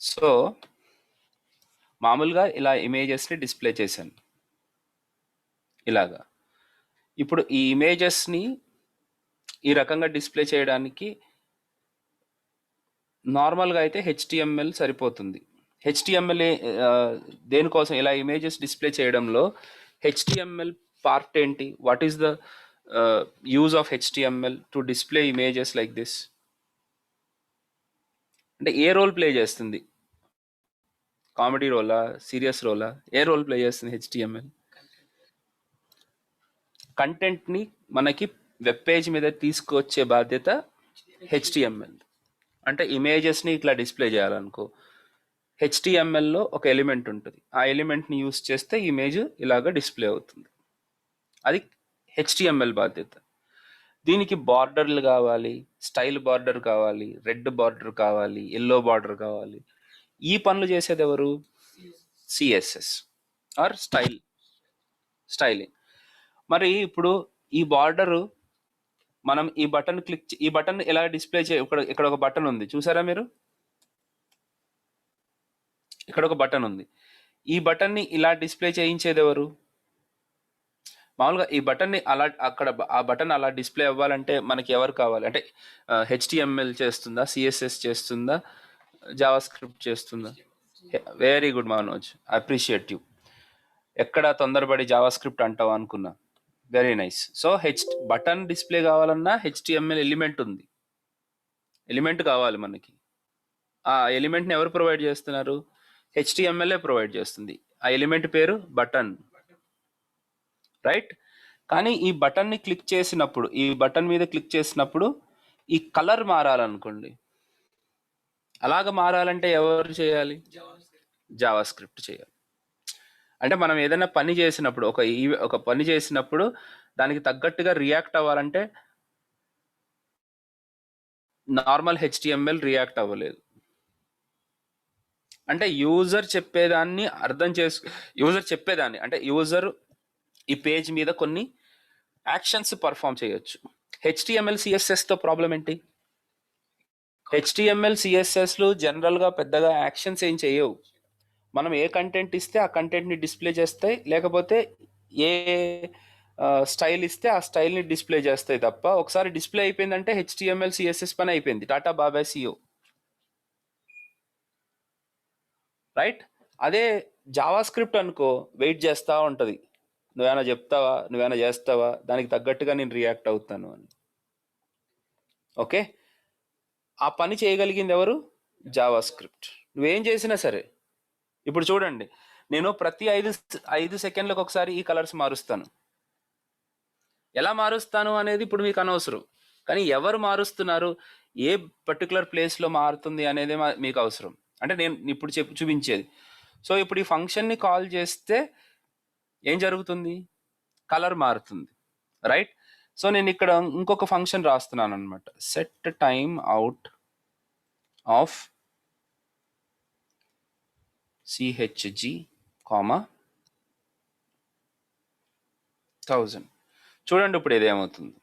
So మామూలుగా ఇలా ఇమేజెస్ని display చేశాను ఇలాగా. ఇప్పుడు ఈ ఇమేజెస్ని ఈ రకంగా డిస్ప్లే చేయడానికి నార్మల్గా అయితే హెచ్టిఎంఎల్ సరిపోతుంది. హెచ్టిఎంఎల్ దేనికోసం ఇలా ఇమేజెస్ డిస్ప్లే చేయడంలో హెచ్టిఎంఎల్ పార్ట్ ఏంటి? What is the use of HTML to display images like this? అంటే ఏ రోల్ ప్లే చేస్తుంది? కామెడీ రోలా, సీరియస్ రోలా, ఏ రోల్ ప్లే చేస్తుంది హెచ్టిఎంఎల్? కంటెంట్ని మనకి వెబ్ పేజ్ మీద తీసుకొచ్చే బాధ్యత హెచ్టిఎంఎల్. అంటే ఇమేజెస్ని ఇట్లా డిస్ప్లే చేయాలనుకో, హెచ్టిఎంఎల్లో ఒక ఎలిమెంట్ ఉంటుంది, ఆ ఎలిమెంట్ని యూస్ చేస్తే ఇమేజ్ ఇలాగ డిస్ప్లే అవుతుంది. అది హెచ్టిఎంఎల్ బాధ్యత. దీనికి బార్డర్లు కావాలి, స్టైల్ బార్డర్ కావాలి, రెడ్ బార్డర్ కావాలి, ఎల్లో బార్డర్ కావాలి. ఈ పనులు చేసేది ఎవరు? CSS or styling. మరి ఇప్పుడు ఈ బార్డరు మనం ఈ బటన్ ఎలా డిస్ప్లే ఇక్కడ ఒక బటన్ ఉంది చూసారా మీరు? ఇక్కడ ఒక బటన్ ఉంది. ఈ బటన్ని ఇలా డిస్ప్లే చేయించేది ఎవరు? మామూలుగా ఈ బటన్ని అలా ఆ బటన్ అలా డిస్ప్లే అవ్వాలంటే మనకి ఎవరు కావాలి? అంటే హెచ్టిఎంఎల్ చేస్తుందా, సిఎస్ఎస్ చేస్తుందా, జావా స్క్రిప్ట్ చేస్తుందా? Very good Manoj, appreciate you. ఎక్కడ తొందరపడి జావా స్క్రిప్ట్ అంటావు అనుకున్నా. Very nice. So button display కావాలన్నా హెచ్టిఎంఎల్ ఎలిమెంట్ కావాలి మనకి. ఆ ఎలిమెంట్ని ఎవరు ప్రొవైడ్ చేస్తున్నారు? హెచ్టిఎంఎల్ఏ ప్రొవైడ్ చేస్తుంది. ఆ ఎలిమెంట్ పేరు బటన్, రైట్? కానీ ఈ బటన్ని క్లిక్ చేసినప్పుడు, ఈ బటన్ మీద క్లిక్ చేసినప్పుడు ఈ కలర్ మారాలనుకోండి. అలాగ మారాలంటే ఎవరు చేయాలి? జావా స్క్రిప్ట్ చేయాలి. అంటే మనం ఏదైనా పని చేసినప్పుడు, ఒక పని చేసినప్పుడు దానికి తగ్గట్టుగా రియాక్ట్ అవ్వాలంటే నార్మల్ హెచ్టిఎంఎల్ రియాక్ట్ అవ్వలేదు. అంటే యూజర్ చెప్పేదాన్ని అంటే యూజర్ ఈ పేజ్ మీద కొన్ని యాక్షన్స్ పర్ఫామ్ చేయొచ్చు. హెచ్టిఎంఎల్ సిఎస్ఎస్తో ప్రాబ్లం ఏంటి? హెచ్టిఎంఎల్ సిఎస్ఎస్లు జనరల్గా పెద్దగా యాక్షన్స్ ఏం చేయవు. మనం ఏ కంటెంట్ ఇస్తే ఆ కంటెంట్ని డిస్ప్లే చేస్తాయి, లేకపోతే ఏ స్టైల్ ఇస్తే ఆ స్టైల్ని డిస్ప్లే చేస్తాయి తప్ప, ఒకసారి డిస్ప్లే అయిపోయిందంటే హెచ్టిఎంఎల్ సిఎస్ఎస్ పని అయిపోయింది, టాటా బాబాయ్ సియో, రైట్? అదే జావా స్క్రిప్ట్ అనుకో, వెయిట్ చేస్తూ ఉంటుంది. నువ్వేమైనా చెప్తావా, నువ్వేమైనా చేస్తావా, దానికి తగ్గట్టుగా నేను రియాక్ట్ అవుతాను అని. ఓకే, ఆ పని చేయగలిగింది ఎవరు? Java script. నువ్వేం చేసినా సరే. ఇప్పుడు చూడండి, నేను ప్రతి 5 సెకండ్లకు ఒకసారి ఈ కలర్స్ మారుస్తాను. ఎలా మారుస్తాను అనేది ఇప్పుడు మీకు అనవసరం, కానీ ఎవరు మారుస్తున్నారు, ఏ పర్టికులర్ ప్లేస్లో మారుతుంది అనేది మీకు అవసరం. అంటే నేను ఇప్పుడు చూపించేది. సో ఇప్పుడు ఈ ఫంక్షన్ని కాల్ చేస్తే ఏం జరుగుతుంది? కలర్ మారుతుంది, రైట్? సో నేను ఇక్కడ ఇంకొక ఫంక్షన్ రాస్తున్నాను అనమాట, సెట్ టైమ్ అవుట్ ఆఫ్ సిహెచ్జి, 1000. చూడండి ఇప్పుడు ఇదేమవుతుంది.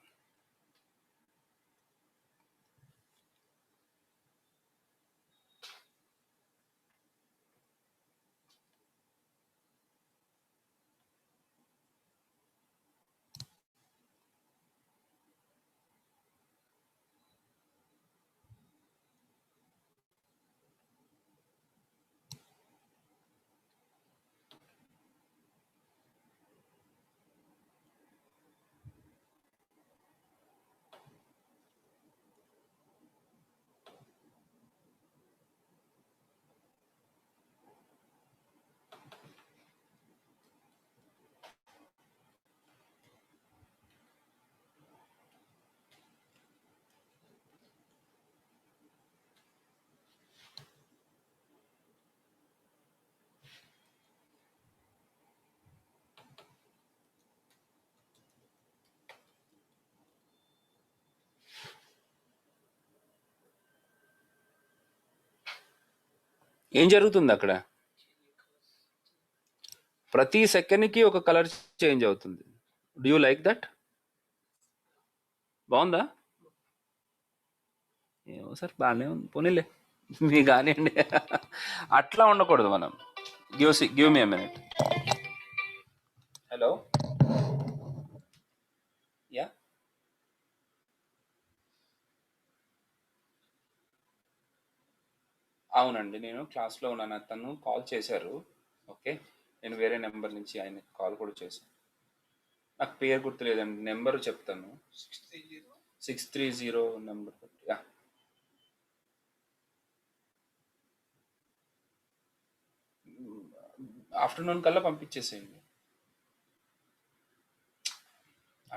ఏం జరుగుతుంది అక్కడ? ప్రతి సెకండ్కి ఒక కలర్ చేంజ్ అవుతుంది. Do you like that? బాగుందా? ఏమో సార్, బాగానే ఉంది, పోనీలే. మీ కానివ్వండి. అట్లా ఉండకూడదు మనం. Give me a minute. Hello, yeah, అవునండి, నేను క్లాస్లో ఉన్నాను. తను కాల్ చేశారు. ఓకే, నేను వేరే నెంబర్ నుంచి ఆయన కాల్ కూడా చేశాను. నాకు పేరు గుర్తులేదండి, నెంబర్ చెప్తాను. 630 నెంబర్. యా, ఆఫ్టర్నూన్ కల్లా పంపించేసేయండి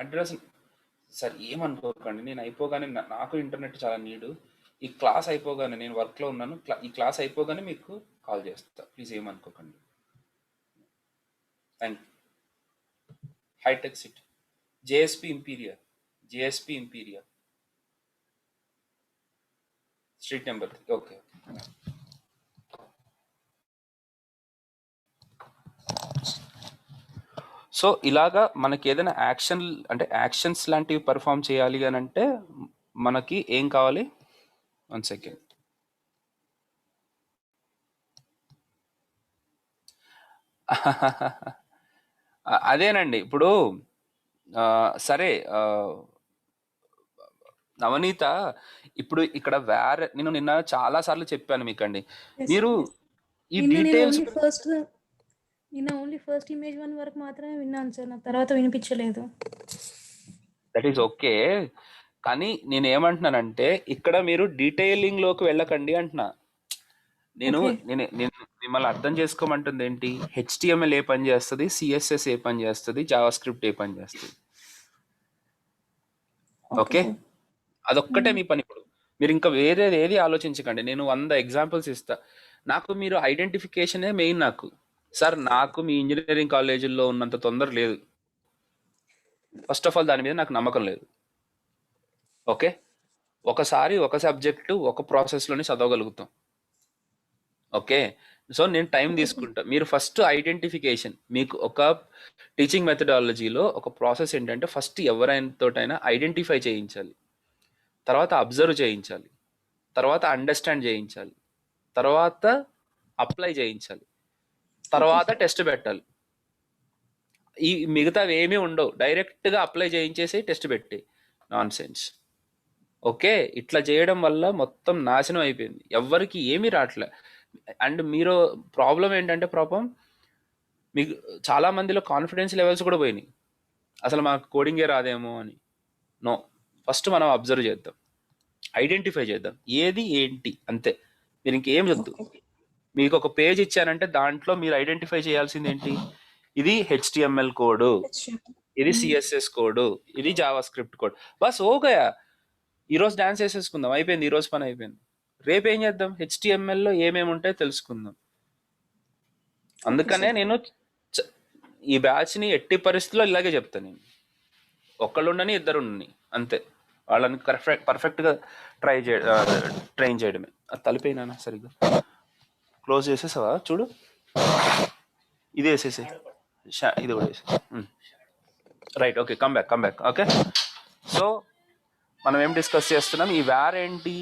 అడ్రస్. సార్ ఏమనుకోకండి, నేను అయిపోగానే నాకు ఇంటర్నెట్ చాలా నీడు. ఈ క్లాస్ అయిపోగానే, నేను వర్క్లో ఉన్నాను, ఈ క్లాస్ అయిపోగానే మీకు కాల్ చేస్తా. ప్లీజ్ ఏమనుకోకండి. Thank you. Hitech City, JSP Imperial. JSP Imperial, street number. Okay. So ఇలాగా మనకి ఏదైనా యాక్షన్, అంటే యాక్షన్స్ లాంటివి పర్ఫామ్ చేయాలి అని అంటే మనకి ఏం కావాలి? 1 సెకండ్. అదేనండి, ఇప్పుడు సరే, నవనీత, ఇప్పుడు ఇక్కడ నేను నిన్న చాలా సార్లు చెప్పాను మీకండి, ఎస్ మీరు ఎస్ ఈ నిన్న నేను డీటెయిల్స్ ఓన్లీ ఫస్ట్ ఇమేజ్ 1 వరకు మాత్రమే విన్నాను సార్. నాకు తర్వాత వినిపించలేదు. That is okay. కానీ నేను ఏమంటున్నానంటే ఇక్కడ మీరు డీటెయిలింగ్ లోకి వెళ్ళకండి అంటున్నా. నేను ఓకే నేను నేను మిమ్మల్ని అర్థం చేసుకోమంటుంది ఏంటి? హెచ్టిఎంఎల్ ఏ పని చేస్తుంది, సిఎస్ఎస్ ఏ పని చేస్తుంది, జావా స్క్రిప్ట్ ఏ పని చేస్తుంది. Okay okay, sir. అదొక్కటే మీ పని. ఇప్పుడు మీరు ఇంకా వేరేది ఏది ఆలోచించకండి. నేను 100 ఎగ్జాంపుల్స్ ఇస్తా. నాకు మీరు ఐడెంటిఫికేషనే మెయిన్. సార్, నాకు మీ ఇంజనీరింగ్ కాలేజీల్లో ఉన్నంత తొందర లేదు. ఫస్ట్ ఆఫ్ ఆల్ దాని మీద నాకు నమ్మకం లేదు. ఓకే, ఒకసారి ఒక సబ్జెక్టు ఒక ప్రాసెస్లోనే చదవగలుగుతాం. ఓకే, సో నేను టైం ఓకే సార్. తీసుకుంటా. మీరు ఫస్ట్ ఐడెంటిఫికేషన్, మీకు ఒక టీచింగ్ మెథడాలజీలో ఒక ప్రాసెస్ ఏంటంటే ఫస్ట్ ఎవరైనా తోటైనా ఐడెంటిఫై చేయించాలి, తర్వాత అబ్జర్వ్ చేయించాలి, తర్వాత అండర్స్టాండ్ చేయించాలి, తర్వాత అప్లై చేయించాలి, ఓకే తర్వాత టెస్ట్ పెట్టాలి. ఈ మిగతావి ఏమీ ఉండవు, డైరెక్ట్గా అప్లై చేయించేసి టెస్ట్ పెట్టి నాన్ సెన్స్. ఓకే, ఇట్లా చేయడం వల్ల మొత్తం నాశనం అయిపోయింది, ఎవ్వరికి ఏమీ రావట్లే. అండ్ మీరు ప్రాబ్లం ఏంటంటే మీకు చాలా మందిలో కాన్ఫిడెన్స్ లెవెల్స్ కూడా పోయినాయి, అసలు మాకు కోడింగే రాదేమో అని. నో, ఫస్ట్ మనం అబ్జర్వ్ చేద్దాం, ఐడెంటిఫై చేద్దాం ఏది ఏంటి, అంతే. మీరు ఇంకేం వద్దు. ఓకే మీకు ఒక పేజ్ ఇచ్చానంటే దాంట్లో మీరు ఐడెంటిఫై చేయాల్సింది ఏంటి? ఇది హెచ్టిఎంఎల్ కోడ్, ఇది సిఎస్ఎస్ కోడ్, ఇది జావా స్క్రిప్ట్ కోడ్. బస్ ఓగయా. ఈరోజు డాన్స్ వేసేసుకుందాం, అయిపోయింది, ఈరోజు పని అయిపోయింది. రేపు ఏం చేద్దాం? హెచ్టిఎంఎల్లో ఏమేమి ఉంటాయో తెలుసుకుందాం. అందుకనే నేను చ- ఈ బ్యాచ్ని ఎట్టి పరిస్థితుల్లో ఇలాగే చెప్తాను. నేను ఒక్కళ్ళు ఉండని, ఇద్దరు ఉండని, అంతే. వాళ్ళని పర్ఫెక్ట్గా ట్రైన్ చేయడమే. అది తలిపోయినా సరిగ్గా క్లోజ్ చేసేసావా? చూడు, ఇది వేసేసి, ఇది కూడా వేసేసి. Right, okay, come back. Okay, so మనం ఏం డిస్కస్ చేస్తున్నాం? ఈ వేర్ ఏంటి,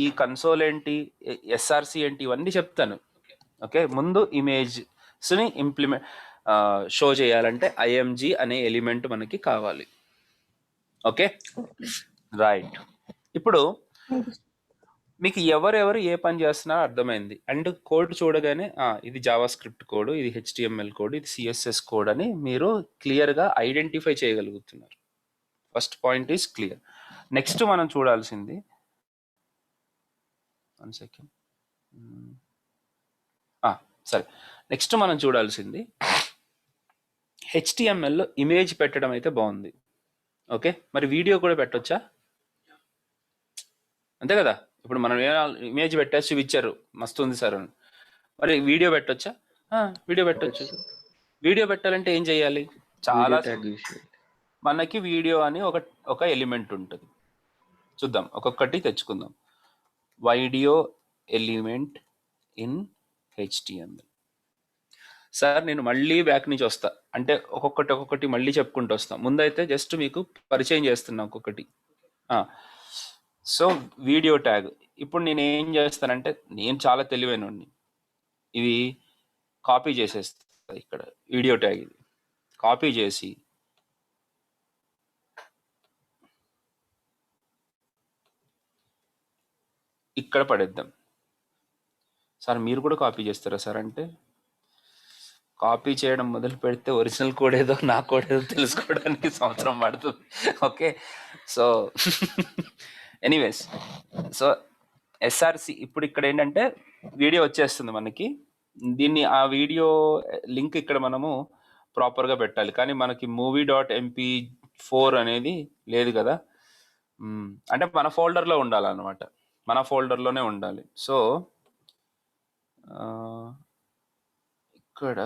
ఈ కన్సోల్ ఏంటి, ఎస్ఆర్సి ఏంటి, ఇవన్నీ చెప్తాను. ఓకే, ముందు ఇమేజ్ని షో చేయాలంటే ఐఎంజీ అనే ఎలిమెంట్ మనకి కావాలి. Okay, right. ఇప్పుడు మీకు ఎవరెవరు ఏ పని చేస్తున్నారో అర్థమైంది. అండ్ కోడ్ చూడగానే ఇది జావా స్క్రిప్ట్ కోడ్, ఇది హెచ్టిఎంఎల్ కోడ్, ఇది సిఎస్ఎస్ కోడ్ అని మీరు క్లియర్గా ఐడెంటిఫై చేయగలుగుతున్నారు. First point is clear. Next మనం చూడాల్సింది, 1 సెకండ్, సరే, నెక్స్ట్ మనం చూడాల్సింది హెచ్టిఎంఎల్లో ఇమేజ్ పెట్టడం అయితే బాగుంది. ఓకే, మరి వీడియో కూడా పెట్టొచ్చా? అంతే కదా. ఇప్పుడు మనం ఇమేజ్ పెట్టేసి చూపించారు, మస్తు ఉంది సార్ అని. మరి వీడియో పెట్టొచ్చా? వీడియో పెట్టొచ్చు. వీడియో పెట్టాలంటే ఏం చేయాలి? చాలా మనకి వీడియో అని ఒక ఎలిమెంట్ ఉంటుంది. చూద్దాం, ఒక్కొక్కటి తెచ్చుకుందాం. Video element in HTML. Sir, నేను మళ్ళీ బ్యాక్ నుంచి వస్తా, అంటే ఒక్కొక్కటి మళ్ళీ చెప్పుకుంటూ వస్తాం. ముందైతే జస్ట్ మీకు పరిచయం చేస్తున్నా ఒక్కొక్కటి. సో వీడియో ట్యాగ్, ఇప్పుడు నేను ఏం చేస్తానంటే, నేను చాలా తెలివైనోడిని. ఇవి కాపీ చేసేస్తా ఇక్కడ వీడియో ట్యాగ్ ఇది కాపీ చేసి ఇక్కడ పడేద్దాం. సార్ మీరు కూడా కాపీ చేస్తారా సార్ అంటే, కాపీ చేయడం మొదలు పెడితే ఒరిజినల్ కోడ్ ఏదో నా కోడ్ ఏదో తెలుసుకోవడానికి సంవత్సరం పడుతుంది. Okay, so anyways, so SRC ఇప్పుడు ఇక్కడ ఏంటంటే వీడియో వచ్చేస్తుంది మనకి. దీన్ని ఆ వీడియో లింక్ ఇక్కడ మనము ప్రాపర్గా పెట్టాలి, కానీ మనకి movie.mp4 అనేది లేదు కదా. అంటే మన ఫోల్డర్లో ఉండాలన్నమాట, మన ఫోల్డర్లోనే ఉండాలి. సో ఇక్కడ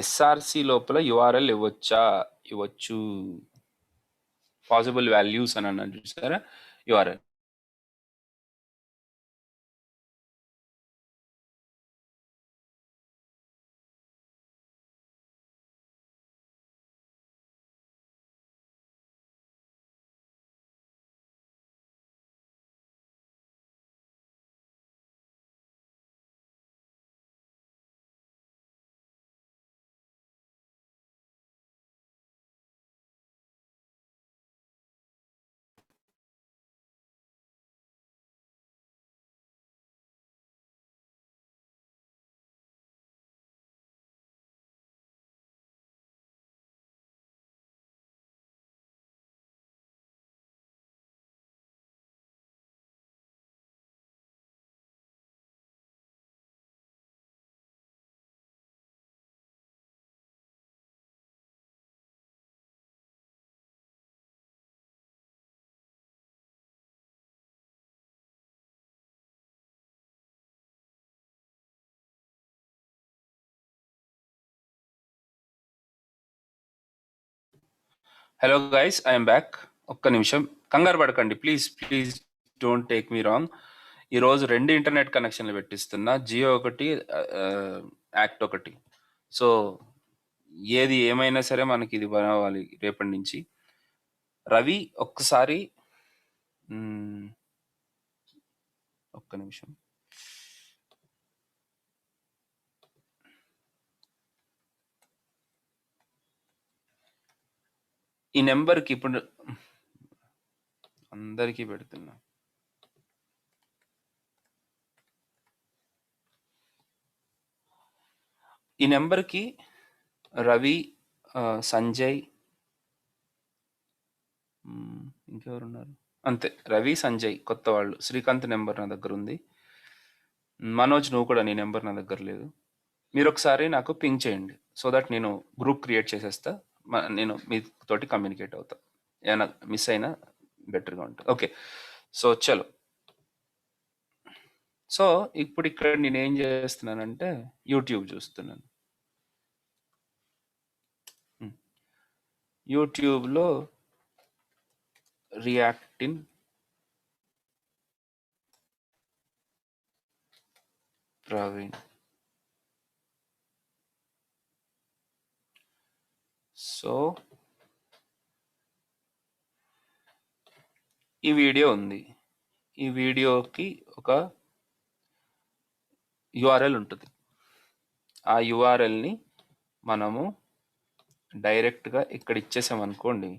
ఎస్ఆర్సి లోపల యుఆర్ఎల్ ఇవ్వచ్చు. పాసిబుల్ వాల్యూస్ అని అన్నాను చూసారా, URL. Hello guys, I'm back. ఒక్క నిమిషం కంగారు పడకండి, please please don't take me wrong. ఈరోజు 2 ఇంటర్నెట్ కనెక్షన్లు పెట్టిస్తున్నా, జియో ఒకటి, యాక్ట్ ఒకటి. సో ఏది ఏమైనా సరే మనకి ఇది బనవాలి రేపటి నుంచి. రవి ఒక్కసారి ఒక్క నిమిషం, ఈ నెంబర్కి ఇప్పుడు అందరికీ పెడుతున్నా. ఈ నెంబర్కి రవి, సంజయ్, ఇంకెవరున్నారు, అంతే, రవి సంజయ్ కొత్త వాళ్ళు. శ్రీకాంత్ నెంబర్ నా దగ్గర ఉంది. మనోజ్ నువ్వు కూడా, నీ నెంబర్ నా దగ్గర లేదు. మీరు ఒకసారి నాకు పింగ్ చేయండి, సో దట్ నేను గ్రూప్ క్రియేట్ చేసేస్తా. నేను మీతోటి కమ్యూనికేట్ అవుతా, ఏమైనా మిస్ అయినా బెటర్గా ఉంటుంది. ఓకే, సో చలో. సో ఇప్పుడు ఇక్కడ నేను ఏం చేస్తున్నానంటే యూట్యూబ్ చూస్తున్నాను. యూట్యూబ్లో రియాక్టిన్ ప్రవీణ్, సో ఈ వీడియో ఉంది. ఈ వీడియోకి ఒక యుఆర్ఎల్ ఉంటుంది. ఆ యుఆర్ఎల్ని మనము డైరెక్ట్గా ఇక్కడ ఇచ్చేసామనుకోండి,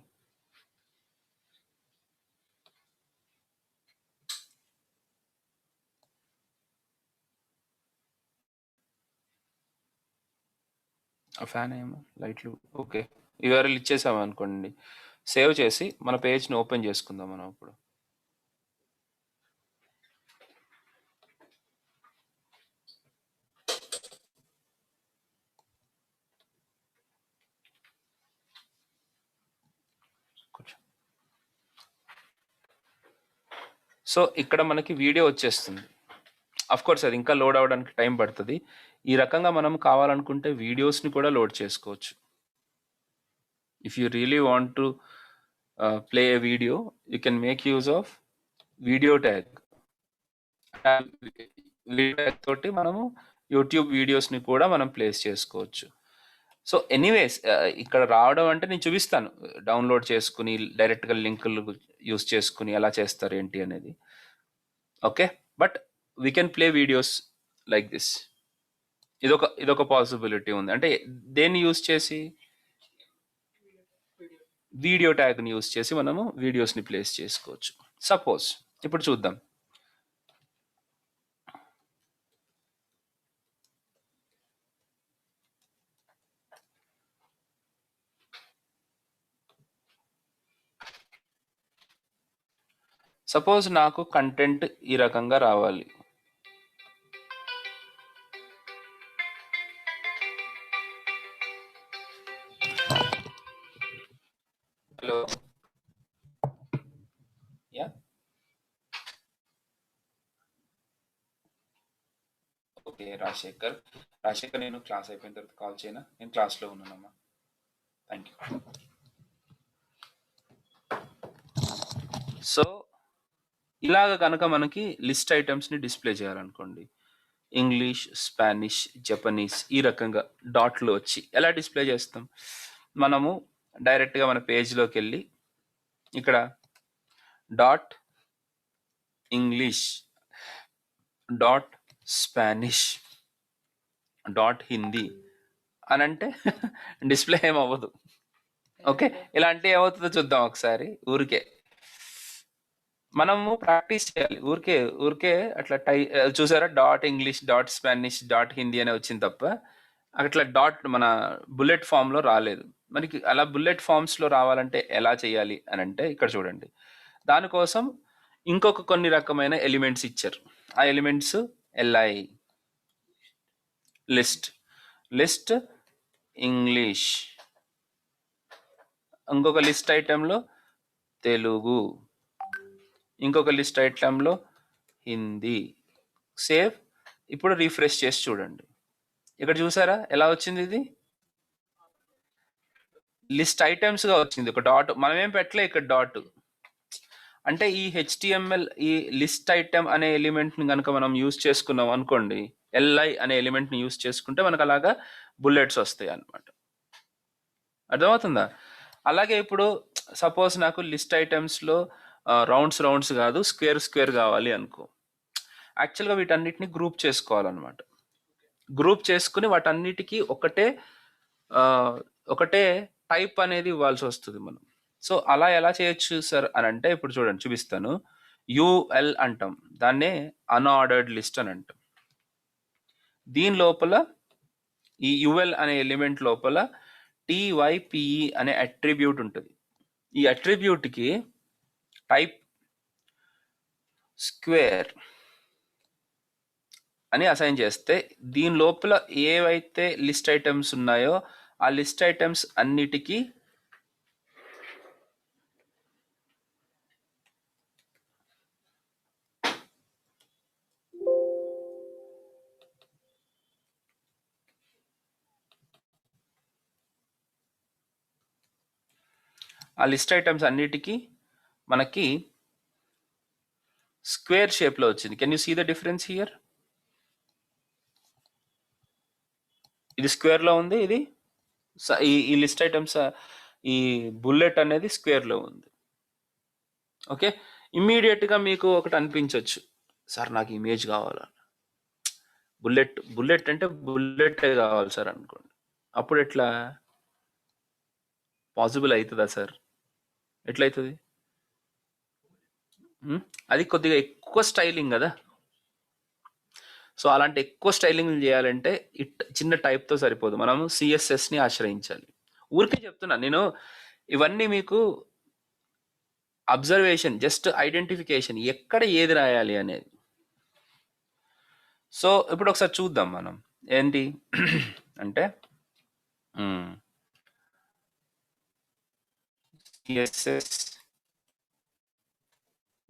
ఆ ఫ్యాన్ ఏమో లైట్లు, ఓకే, యూఆర్ఎల్ ఇచ్చేసామనుకోండి, సేవ్ చేసి మన పేజ్ని ఓపెన్ చేసుకుందాం మనం ఇప్పుడు. సో ఇక్కడ మనకి వీడియో వచ్చేస్తుంది. అఫ్ కోర్స్ అది ఇంకా లోడ్ అవ్వడానికి టైం పడుతుంది. ఈ రకంగా మనం కావాలనుకుంటే వీడియోస్ని కూడా లోడ్ చేసుకోవచ్చు. If you really want to play A video, you can make use of video tag. Video tag తోటి మనము యూట్యూబ్ వీడియోస్ని కూడా మనం ప్లేస్ చేసుకోవచ్చు. సో ఎనీవేస్ ఇక్కడ రావడం అంటే నేను చూపిస్తాను, డౌన్లోడ్ చేసుకుని డైరెక్ట్గా లింకులు యూస్ చేసుకుని ఎలా చేస్తారు ఏంటి అనేది. Okay, but we can play videos like this. ఇదొక పాసిబిలిటీ ఉంది. అంటే దేన్ని యూస్ చేసి, వీడియో ట్యాగ్ని యూస్ చేసి మనము వీడియోస్ని ప్లేస్ చేసుకోవచ్చు. సపోజ్ ఇప్పుడు చూద్దాం. సపోజ్ నాకు కంటెంట్ ఈ రకంగా రావాలి. Hello, yeah, okay. రాజశేఖర్, నేను క్లాస్ అయిపోయిన తర్వాత కాల్ చేయనా? నేను క్లాస్లో ఉన్నానమ్మా. Thank you. సో ఇలాగ కనుక మనకి లిస్ట్ ఐటమ్స్ని డిస్ప్లే చేయాలనుకోండి, ఇంగ్లీష్, స్పానిష్, జపనీస్ ఈ రకంగా డాట్లు వచ్చి ఎలా డిస్ప్లే చేస్తాం? మనము డైరెక్ట్గా మన పేజ్లోకి వెళ్ళి ఇక్కడ dot English, dot Spanish, dot Hindi అని అంటే డిస్ప్లే ఏమవ్వదు. ఓకే, ఇలా అంటే ఏమవుతుందో చూద్దాం ఒకసారి. ఊరికే మనము ప్రాక్టీస్ చేయాలి. ఊరికే అట్లా చూసారా, dot English, dot Spanish, dot Hindi అనే వచ్చింది తప్ప అట్లా డాట్ మన బుల్లెట్ ఫామ్లో రాలేదు. మనకి అలా బుల్లెట్ ఫామ్స్లో రావాలంటే ఎలా చేయాలి అని అంటే ఇక్కడ చూడండి. దానికోసం ఇంకొక కొన్ని రకమైన ఎలిమెంట్స్ ఇచ్చారు. ఆ ఎలిమెంట్స్ ఎల్ఐ, లిస్ట్ ఇంగ్లీష్, ఇంకొక లిస్ట్ ఐటెంలో తెలుగు, ఇంకొక లిస్ట్ ఐటెంలో హిందీ. సేవ్. ఇప్పుడు రీఫ్రెష్ చేసి చూడండి. ఇక్కడ చూసారా ఎలా వచ్చింది? ఇది లిస్ట్ ఐటమ్స్గా వచ్చింది. ఒక డాట్ మనమేం పెట్టలే ఇక్కడ డాట్. అంటే ఈ HTML ఈ లిస్ట్ ఐటమ్ అనే ఎలిమెంట్ని కనుక మనం యూజ్ చేసుకున్నాం అనుకోండి, LI అనే ఎలిమెంట్ని యూజ్ చేసుకుంటే మనకు అలాగా బుల్లెట్స్ వస్తాయి అన్నమాట. అర్థమవుతుందా? అలాగే ఇప్పుడు సపోజ్ నాకు లిస్ట్ ఐటమ్స్లో రౌండ్స్ కాదు, స్క్వేర్ కావాలి అనుకో. యాక్చువల్గా వీటన్నిటిని గ్రూప్ చేసుకోవాలన్నమాట. గ్రూప్ చేసుకుని వాటన్నిటికీ ఒకటే టైప్ అనేది ఇవ్వాల్సి వస్తుంది మనం. సో అలా ఎలా చేయొచ్చు సార్ అని అంటే ఇప్పుడు చూడండి, చూపిస్తాను. UL అంటాం, దాన్నే అన్ఆర్డర్డ్ లిస్ట్ అని అంటాం. దీని లోపల ఈ UL అనే ఎలిమెంట్ లోపల TYPE అనే అట్రిబ్యూట్ ఉంటుంది. ఈ అట్రిబ్యూట్కి టైప్ స్క్వేర్ అని అసైన్ చేస్తే దీని లోపల ఏవైతే లిస్ట్ ఐటమ్స్ ఉన్నాయో ఆ లిస్ట్ ఐటమ్స్ అన్నిటికీ మనకి స్క్వేర్ షేప్లో వచ్చింది. Can you see the difference here? ఇది స్క్వేర్లో ఉంది, ఇది ఈ లిస్ట్ ఐటమ్స్ ఈ బుల్లెట్ అనేది స్క్వేర్లో ఉంది. ఓకే, ఇమ్మీడియట్గా మీకు ఒకటి అనిపించవచ్చు, సార్ నాకు ఇమేజ్ కావాలా, బుల్లెట్ అంటే బుల్లెటే కావాలి సార్ అనుకోండి. అప్పుడు ఎట్లా పాసిబుల్ అవుతుందా సార్? ఎట్లయితుంది? అది కొద్దిగా ఎక్కువ స్టైలింగ్ కదా. సో అలాంటి ఎక్కువ స్టైలింగ్ చేయాలంటే చిన్న టైప్తో సరిపోదు, మనము CSSని ఆశ్రయించాలి. ఊరికే చెప్తున్నా నేను, ఇవన్నీ మీకు అబ్జర్వేషన్, జస్ట్ ఐడెంటిఫికేషన్, ఎక్కడ ఏది రాయాలి అనేది. సో ఇప్పుడు ఒకసారి చూద్దాం మనం ఏంటి అంటే CSS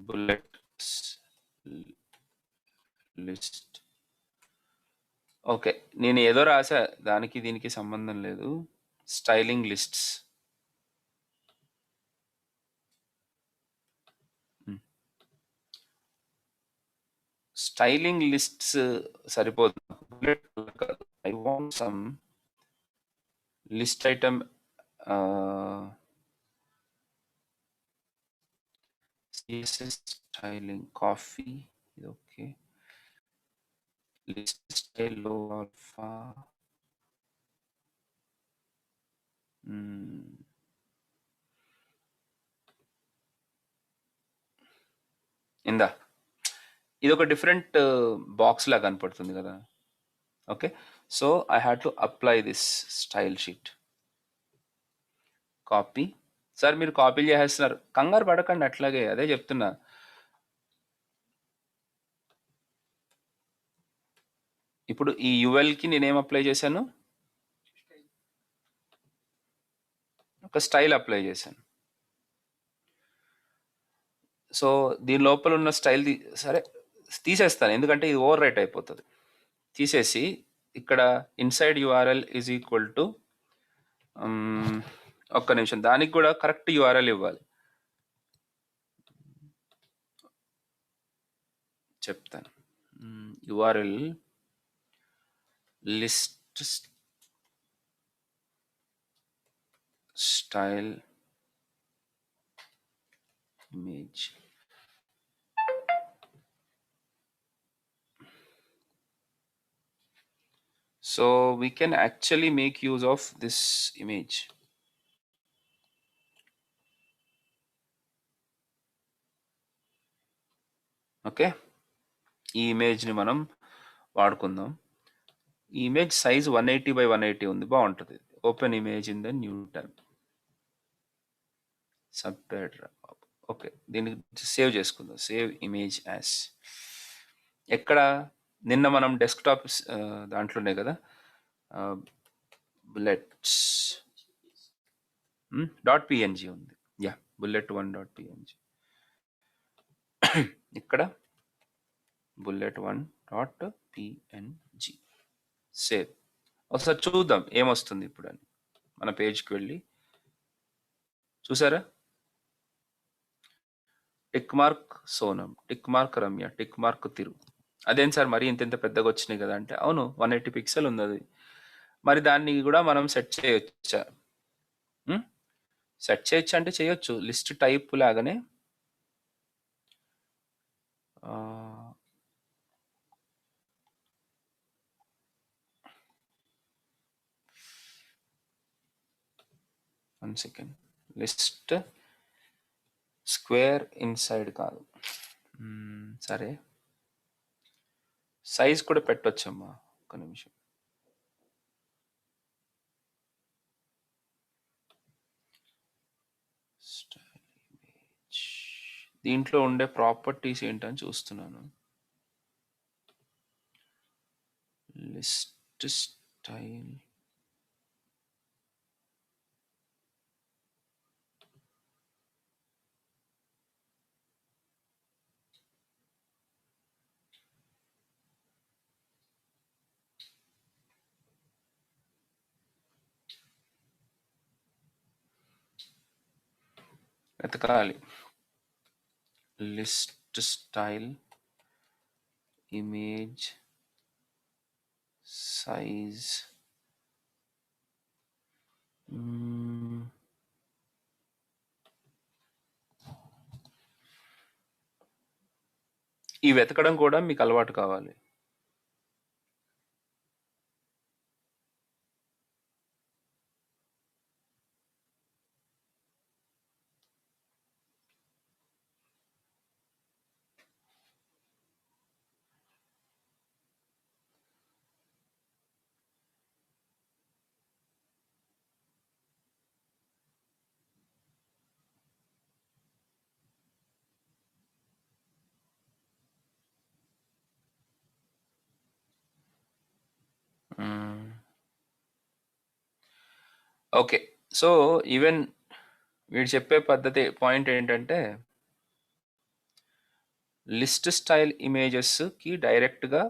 బుల్లెట్స్ లిస్ట్. ఓకే, నేను ఏదో రాసా, దానికి దీనికి సంబంధం లేదు. స్టైలింగ్ లిస్ట్స్, స్టైలింగ్ లిస్ట్స్ సరిపోతుంది. I want some list item CSS styling coffee ఇది ఓకే. లిస్ట్ స్టైల్ లో ఆల్ఫా ఇందా ఇది ఒక డిఫరెంట్ బాక్స్ లా కనపడుతుంది కదా. Okay, so I had to apply this style sheet. Copy. Sir మీరు కాపీ చేసేస్తున్నారు, కంగారు పడకండి, అట్లాగే అదే చెప్తున్నా. ఇప్పుడు ఈ యుఎల్కి నేనేం అప్లై చేశాను, ఒక స్టైల్ అప్లై చేశాను. సో దీని లోపల ఉన్న స్టైల్ సరే తీసేస్తాను, ఎందుకంటే ఇది ఓవర్ రైట్ అయిపోతుంది. తీసేసి ఇక్కడ inside URL is equal to ఒక్క నిమిషం, దానికి కూడా కరెక్ట్ యూఆర్ఎల్ ఇవ్వాలి, చెప్తాను. URL list style image. So we can actually make use of this image. Okay, ఈ ఇమేజ్ని మనం వాడుకుందాం. ఈ ఇమేజ్ సైజ్ 180x180 ఉంది, బాగుంటుంది. Open image in the new tab, సబ్టైడ్. ఓకే, దీన్ని సేవ్ చేసుకుందాం. Save image as. ఎక్కడ నిన్న మనం డెస్క్టాప్ దాంట్లోనే కదా బుల్లెట్స్ .png ఉంది. Yeah, bullet1.png. ఇక్కడ bullet1.png సేవ్. ఒకసారి చూద్దాం ఏమొస్తుంది ఇప్పుడు అని. మన పేజ్కి వెళ్ళి చూసారా, tick mark Sonam, tick mark Ramya, tick mark Tiru. అదేం సార్ మరి ఇంత పెద్దగా వచ్చినాయి కదా అంటే, అవును 180 పిక్సెల్ ఉంది అది. మరి దాన్ని కూడా మనం సెట్ చేయొచ్చా? సెట్ చేయొచ్చు అంటే చేయొచ్చు, లిస్ట్ టైప్ లాగానే. One second, list square inside కాదు, సరే సైజ్ కూడా పెట్టొచ్చమ్మా. ఒక్క నిమిషం, దీంట్లో ఉండే ప్రాపర్టీస్ ఏంటని చూస్తున్నాను. లిస్ట్ స్టైల్ వెతకాలి. లిస్ట్ స్టైల్ ఇమేజ్ సైజ్ ఈ వెతకడం కూడా మీకు అలవాటు కావాలి. ఓకే, సో ఈవెన్ వీడు చెప్పే పద్ధతి పాయింట్ ఏంటంటే, లిస్ట్ స్టైల్ ఇమేజెస్కి డైరెక్ట్గా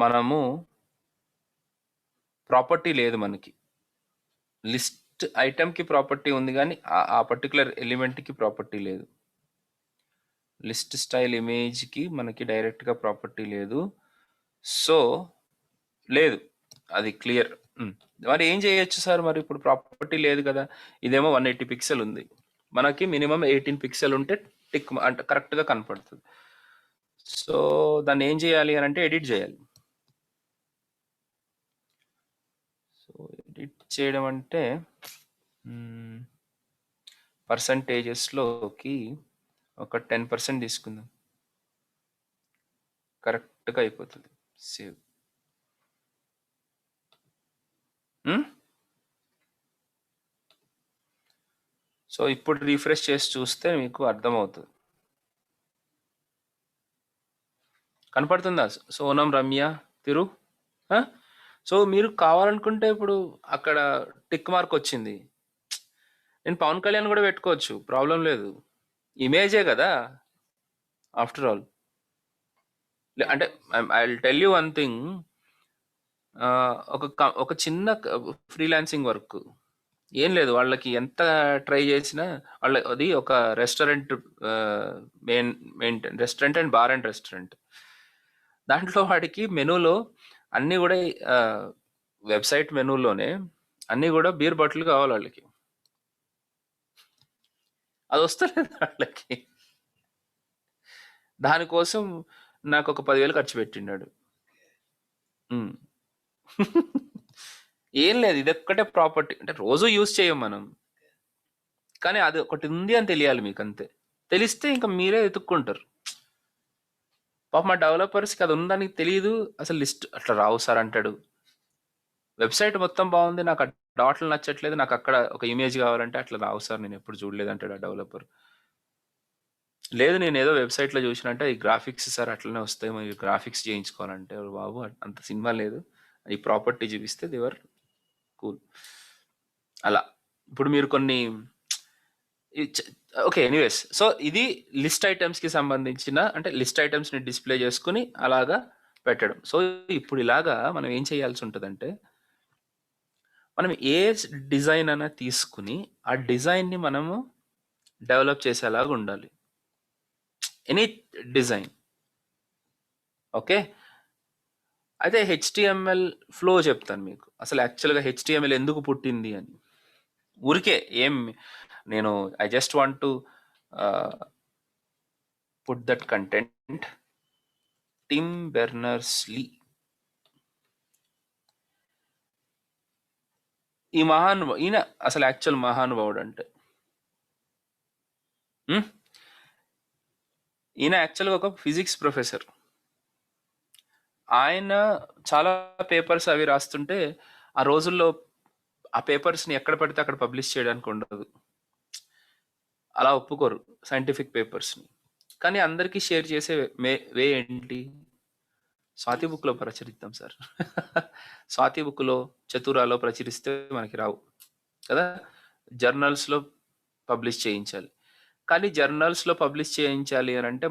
మనము ప్రాపర్టీ లేదు మనకి. లిస్ట్ ఐటమ్కి ప్రాపర్టీ ఉంది కానీ ఆ పర్టికులర్ ఎలిమెంట్కి ప్రాపర్టీ లేదు. లిస్ట్ స్టైల్ ఇమేజ్కి మనకి డైరెక్ట్గా ప్రాపర్టీ లేదు. సో లేదు, అది క్లియర్. మరి ఏం చేయొచ్చు సార్? మరి ఇప్పుడు ప్రాపర్టీ లేదు కదా, ఇదేమో 180 పిక్సెల్ ఉంది, మనకి మినిమం 18 పిక్సెల్ ఉంటే టిక్ అంటే కరెక్ట్గా కనపడుతుంది. సో దాన్ని ఏం చేయాలి అని అంటే ఎడిట్ చేయాలి. సో ఎడిట్ చేయడం అంటే పర్సంటేజెస్లోకి ఒక 10% తీసుకుందాం, కరెక్ట్గా అయిపోతుంది. సేవ్. సో ఇప్పుడు రీఫ్రెష్ చేసి చూస్తే మీకు అర్థమవుతుంది. కనపడుతుందా? సోనం, రమ్య, తిరు. ఆ? సో మీరు కావాలనుకుంటే ఇప్పుడు అక్కడ టిక్ మార్క్ వచ్చింది, నేను పవన్ కళ్యాణ్ కూడా పెట్టుకోవచ్చు, ప్రాబ్లం లేదు. ఇమేజే కదా ఆఫ్టర్ ఆల్. అంటే I will tell you one thing, ఒక చిన్న ఫ్రీలాన్సింగ్ వర్క్ ఏం లేదు, వాళ్ళకి ఎంత ట్రై చేసినా వాళ్ళ అది ఒక restaurant, restaurant and bar and restaurant. దాంట్లో వాడికి మెనూలో అన్నీ కూడా వెబ్సైట్ మెనూలోనే అన్నీ కూడా బీర్ బాటిల్ కావాలి వాళ్ళకి, అది వస్తలేదు వాళ్ళకి. దానికోసం నాకు ఒక 10,000 ఖర్చు పెట్టినాడు. ఏం లేదు, ఇది ఒక్కటే ప్రాపర్టీ, అంటే రోజు యూజ్ చేయం మనం, కానీ అది ఒకటి ఉంది అని తెలియాలి మీకు, అంతే. తెలిస్తే ఇంకా మీరే ఎత్తుక్కుంటారు. పాప మా డెవలపర్స్కి అది ఉందని తెలియదు అసలు. లిస్ట్ అట్లా రావు సార్ అంటాడు. వెబ్సైట్ మొత్తం బాగుంది, నాకు ఆ డాట్లు నచ్చట్లేదు, నాకు అక్కడ ఒక ఇమేజ్ కావాలంటే అట్లా రావు సార్, నేను ఎప్పుడు చూడలేదు అంటాడు ఆ డెవలపర్. లేదు నేను ఏదో వెబ్సైట్లో చూసినంటే ఈ గ్రాఫిక్స్ సార్ అట్లనే వస్తాయి, మరి గ్రాఫిక్స్ చేయించుకోవాలంటే బాబు అంత సినిమా లేదు, ఈ ప్రాపర్టీ చూపిస్తే దేవర్ కూల్. అలా ఇప్పుడు మీరు కొన్ని ఓకే ఎనీవేస్. సో ఇది లిస్ట్ ఐటమ్స్కి సంబంధించిన, అంటే లిస్ట్ ఐటమ్స్ని డిస్ప్లే చేసుకుని అలాగా పెట్టడం. సో ఇప్పుడు ఇలాగా మనం ఏం చేయాల్సి ఉంటుందంటే, మనం ఏ డిజైన్ అయినా తీసుకుని ఆ డిజైన్ని మనము డెవలప్ చేసేలాగా ఉండాలి, ఎనీ డిజైన్. ఓకే, అయితే హెచ్టిఎంఎల్ ఫ్లో చెప్తాను మీకు, అసలు యాక్చువల్గా హెచ్టిఎంఎల్ ఎందుకు పుట్టింది అని. ఊరికే ఏం, నేను I just want to put that content. Tim Berners-Lee, ఈ ఈయన అసలు యాక్చువల్ మహానుభావుడు అంటే, ఈయన యాక్చువల్గా ఒక ఫిజిక్స్ ప్రొఫెసర్. ఆయన చాలా పేపర్స్ అవి రాస్తుంటే ఆ రోజుల్లో ఆ పేపర్స్ని ఎక్కడ పడితే అక్కడ పబ్లిష్ చేయడానికి ఉండదు, అలా ఒప్పుకోరు సైంటిఫిక్ పేపర్స్ని. కానీ అందరికీ షేర్ చేసే వే ఏంటి? స్వాతి బుక్లో ప్రచురిద్దాం సార్. స్వాతి బుక్లో, చతురాలో ప్రచురిస్తే మనకి రావు కదా, జర్నల్స్లో పబ్లిష్ చేయించాలి. కానీ జర్నల్స్లో పబ్లిష్ చేయించాలి అని అంటే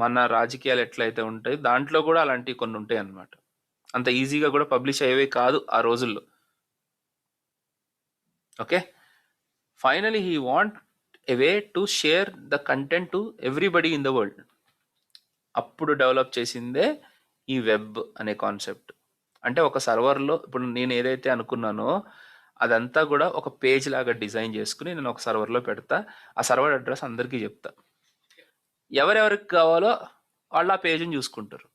మన రాజకీయాలు ఎట్లయితే ఉంటాయి దాంట్లో కూడా అలాంటివి కొన్ని ఉంటాయి అన్నమాట. అంత ఈజీగా కూడా పబ్లిష్ అయ్యేవి కాదు ఆ రోజుల్లో. Okay, finally he want a way to share the content to everybody in the world. అప్పుడు డెవలప్ చేసిందే ఈ వెబ్ అనే కాన్సెప్ట్. అంటే ఒక సర్వర్లో ఇప్పుడు నేను ఏదైతే అనుకున్నానో అదంతా కూడా ఒక పేజ్ లాగా డిజైన్ చేసుకుని నేను ఒక సర్వర్లో పెడతా, ఆ సర్వర్ అడ్రస్ అందరికీ చెప్తా, ఎవరెవరికి కావాలో వాళ్ళు ఆ పేజీని చూసుకుంటారు,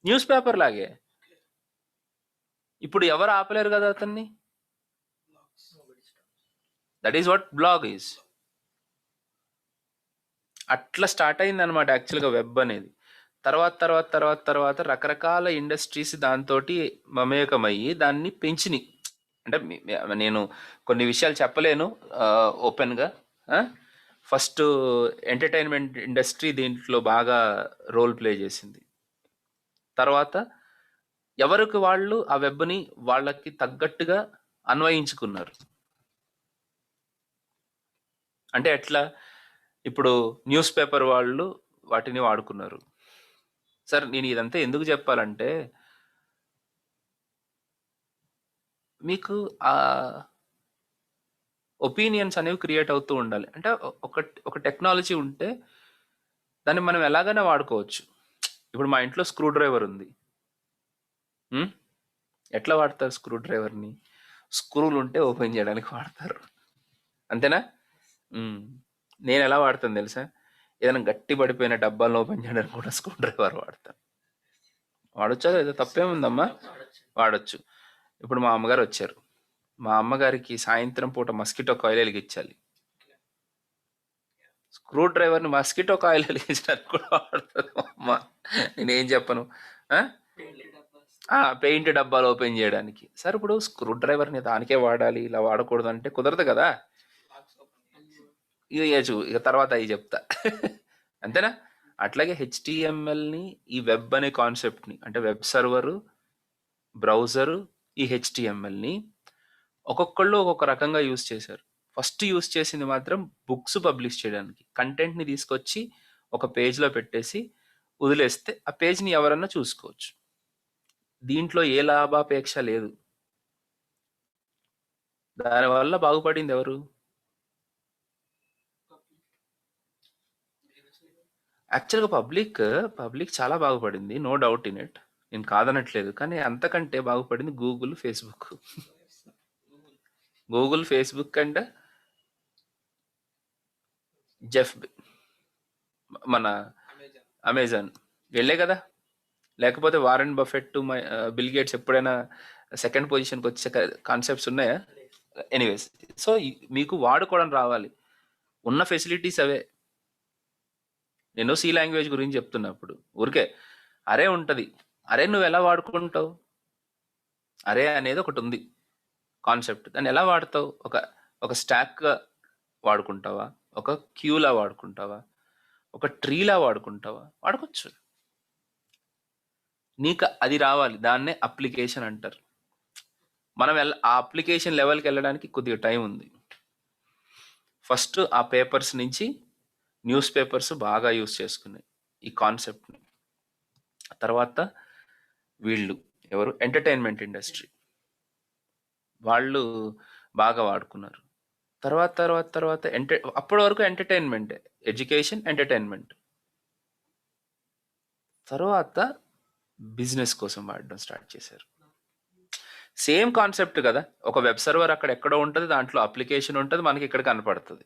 న్యూస్ పేపర్ లాగే. ఇప్పుడు ఎవరు ఆపలేరు కదా అతన్ని. That is what blog is. అట్లా స్టార్ట్ అయింది అనమాట యాక్చువల్గా వెబ్ అనేది. తర్వాత తర్వాత తర్వాత తర్వాత రకరకాల ఇండస్ట్రీస్ దాంతో మమేకమయ్యి దాన్ని పెంచినాయి. అంటే నేను కొన్ని విషయాలు చెప్పలేను ఓపెన్గా. ఫస్ట్ ఎంటర్టైన్మెంట్ ఇండస్ట్రీ దీంట్లో బాగా రోల్ ప్లే చేసింది. తర్వాత ఎవరికి వాళ్ళు ఆ వెబ్ని వాళ్ళకి తగ్గట్టుగా అన్వయించుకున్నారు. అంటే ఎట్లా, ఇప్పుడు న్యూస్ పేపర్ వాళ్ళు వాటిని వాడుకున్నారు. సార్ నేను ఇదంతా ఎందుకు చెప్పాలంటే, మీకు ఆ ఒపీనియన్స్ అనేవి క్రియేట్ అవుతూ ఉండాలి. అంటే ఒక టెక్నాలజీ ఉంటే దాన్ని మనం ఎలాగైనా వాడుకోవచ్చు. ఇప్పుడు మా ఇంట్లో స్క్రూ డ్రైవర్ ఉంది, ఎట్లా వాడతారు స్క్రూ డ్రైవర్ని? స్క్రూలు ఉంటే ఓపెన్ చేయడానికి వాడతారు. అంతేనా? నేను ఎలా వాడతాను తెలుసా? ఏదైనా గట్టి పడిపోయిన డబ్బాలను ఓపెన్ చేయడానికి కూడా స్క్రూ డ్రైవర్ వాడతాను. వాడొచ్చా లేదా? తప్పేముందమ్మా, వాడొచ్చు. ఇప్పుడు మా అమ్మగారు వచ్చారు. మా అమ్మగారికి సాయంత్రం పూట మస్కిటో కాయిల్ వెలిగించాలి. స్క్రూ డ్రైవర్ని మస్కిటో కాయిల్ వెలిగించడానికి కూడా వాడుతుంది మా అమ్మ. నేనేం చెప్పను. పెయింట్ డబ్బాలు ఓపెన్ చేయడానికి. సరే, ఇప్పుడు స్క్రూ డ్రైవర్ని దానికే వాడాలి, ఇలా వాడకూడదు అంటే కుదరదు కదా. ఇక తర్వాత అవి చెప్తా. అంతేనా? అట్లాగే హెచ్టిఎంఎల్ని, ఈ వెబ్ అనే కాన్సెప్ట్ని, అంటే వెబ్ సర్వరు, బ్రౌజరు, ఈ హెచ్టిఎంఎల్ని ఒక్కొక్కళ్ళు ఒక్కొక్క రకంగా యూజ్ చేశారు. ఫస్ట్ యూజ్ చేసింది మాత్రం బుక్స్ పబ్లిష్ చేయడానికి. కంటెంట్ని తీసుకొచ్చి ఒక పేజ్లో పెట్టేసి వదిలేస్తే ఆ పేజ్ని ఎవరన్నా చూసుకోవచ్చు. దీంట్లో ఏ లాభాపేక్ష లేదు. దానివల్ల బాగుపడింది ఎవరు? యాక్చువల్గా పబ్లిక్ చాలా బాగుపడింది, నో డౌట్ ఇన్ ఇట్. నేను కాదనట్లేదు. కానీ అంతకంటే బాగుపడింది Google, Facebook. Google, Facebook and Jeff, మన అమెజాన్ వెళ్ళే కదా. లేకపోతే వారెన్ బఫెట్, బిల్ గేట్స్ ఎప్పుడైనా సెకండ్ పొజిషన్కి వచ్చే కాన్సెప్ట్స్ ఉన్నాయా? ఎనీవేస్, సో మీకు వాడుకోవడం రావాలి. ఉన్న ఫెసిలిటీస్ అవే. నేను సి లాంగ్వేజ్ గురించి చెప్తున్నప్పుడు ఊరికే అరే ఉంటుంది. అరే నువ్వు ఎలా వాడుకుంటావు? అరే అనేది ఒకటి ఉంది కాన్సెప్ట్. దాన్ని ఎలా వాడతావు? ఒక స్టాక్గా వాడుకుంటావా? ఒక క్యూలా వాడుకుంటావా? ఒక ట్రీలా వాడుకుంటావా? వాడుకోవచ్చు. నీకు అది రావాలి. దాన్నే అప్లికేషన్ అంటారు. మనం ఆ అప్లికేషన్ లెవెల్కి వెళ్ళడానికి కొద్దిగా టైం ఉంది. ఫస్ట్ ఆ పేపర్స్ నుంచి న్యూస్ పేపర్స్ బాగా యూజ్ చేసుకున్నాయి ఈ కాన్సెప్ట్ని. తర్వాత వీళ్ళు ఎవరు, ఎంటర్టైన్మెంట్ ఇండస్ట్రీ, వాళ్ళు బాగా వాడుకున్నారు. తర్వాత అప్పటి వరకు ఎంటర్టైన్మెంటే, ఎడ్యుకేషన్, ఎంటర్టైన్మెంట్. తర్వాత బిజినెస్ కోసం వాడడం స్టార్ట్ చేశారు. సేమ్ కాన్సెప్ట్ కదా. ఒక వెబ్ సర్వర్ అక్కడ ఎక్కడో ఉంటుంది, దాంట్లో అప్లికేషన్ ఉంటుంది, మనకి ఇక్కడ కనపడుతుంది.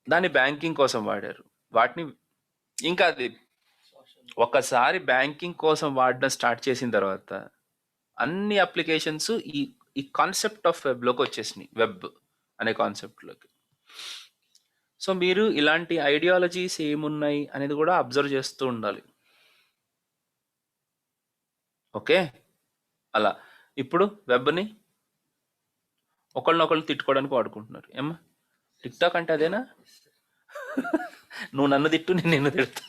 దాన్ని బ్యాంకింగ్ కోసం వాడారు. వాటిని ఇంకా అది ఒకసారి బ్యాంకింగ్ కోసం వాడడం స్టార్ట్ చేసిన తర్వాత అన్ని అప్లికేషన్స్ ఈ కాన్సెప్ట్ ఆఫ్ వెబ్లోకి వచ్చేసినాయి, వెబ్ అనే కాన్సెప్ట్లోకి. సో మీరు ఇలాంటి ఐడియాలజీస్ ఏమున్నాయి అనేది కూడా అబ్జర్వ్ చేస్తూ ఉండాలి. ఓకే, అలా ఇప్పుడు వెబ్ని ఒకళ్ళనొకళ్ళు తిట్టుకోవడానికి వాడుకుంటున్నారు. ఏమ్మా, టిక్ టాక్ అంటే అదేనా? నువ్వు నన్ను తిట్టు, నేను నిన్ను తిడతా.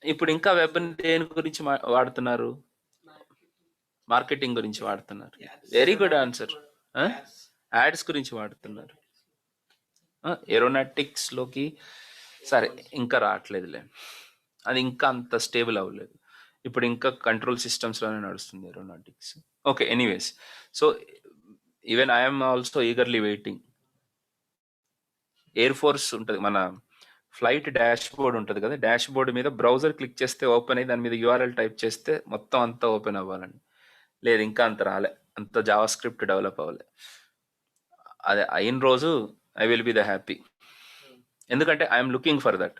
ఇప్పుడు ఇంకా వెబ్ని దేని గురించి వాడుతున్నారు? మార్కెటింగ్ గురించి వాడుతున్నారు. Very good answer. యాడ్స్ గురించి వాడుతున్నారు. ఏరోనాటిక్స్లోకి సరే ఇంకా రావట్లేదులే, అది ఇంకా అంత స్టేబుల్ అవ్వలేదు. ఇప్పుడు ఇంకా కంట్రోల్ సిస్టమ్స్లోనే నడుస్తుంది aeronautics. Okay, anyways, so even I'm also eagerly waiting. Air force ఉంటుంది, మన ఫ్లైట్ డాష్ బోర్డ్ ఉంటుంది కదా, డాష్ బోర్డ్ మీద బ్రౌజర్ క్లిక్ చేస్తే ఓపెన్ అయ్యి దాని మీద యూఆర్ఎల్ టైప్ చేస్తే మొత్తం అంతా ఓపెన్ అవ్వాలండి. లేదు, ఇంకా అంత రాలే, అంత జావా స్క్రిప్ట్ డెవలప్ అవ్వలే. అదే అయిన రోజు I will be the happy. ఎందుకంటే I'm looking for that.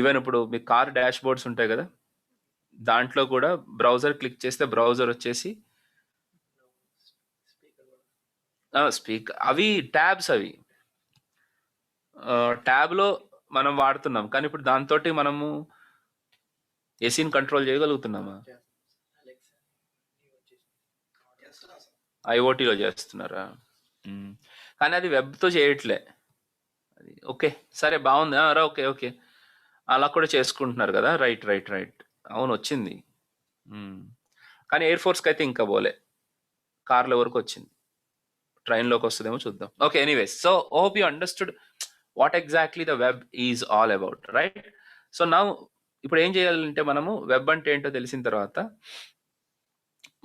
Even ఇప్పుడు మీ కార్ డాష్ బోర్డ్స్ ఉంటాయి కదా, దాంట్లో కూడా బ్రౌజర్ క్లిక్ చేస్తే బ్రౌజర్ వచ్చేసి స్పీకర్, అవి ట్యాబ్స్, అవి ట్యాబ్లో మనం వాడుతున్నాం. కానీ ఇప్పుడు దాంతో మనము ఏసీని కంట్రోల్ చేయగలుగుతున్నామా? ఐఓటీలో చేస్తున్నారా? కానీ అది వెబ్తో చేయట్లే. అది ఓకే, సరే, బాగుంది. రా, ఓకే ఓకే, అలా కూడా చేసుకుంటున్నారు కదా. రైట్ రైట్ రైట్, అవును వచ్చింది. కానీ ఎయిర్ ఫోర్స్కి అయితే ఇంకా పోలే, కార్ల వరకు వచ్చింది. ట్రైన్లోకి వస్తుందేమో చూద్దాం. Okay, anyways, so hope you understood what exactly the web is all about, right? So now ఇప్పుడు ఏం చేయాలంటే, మనము వెబ్ అంటే ఏంటో తెలిసిన తర్వాత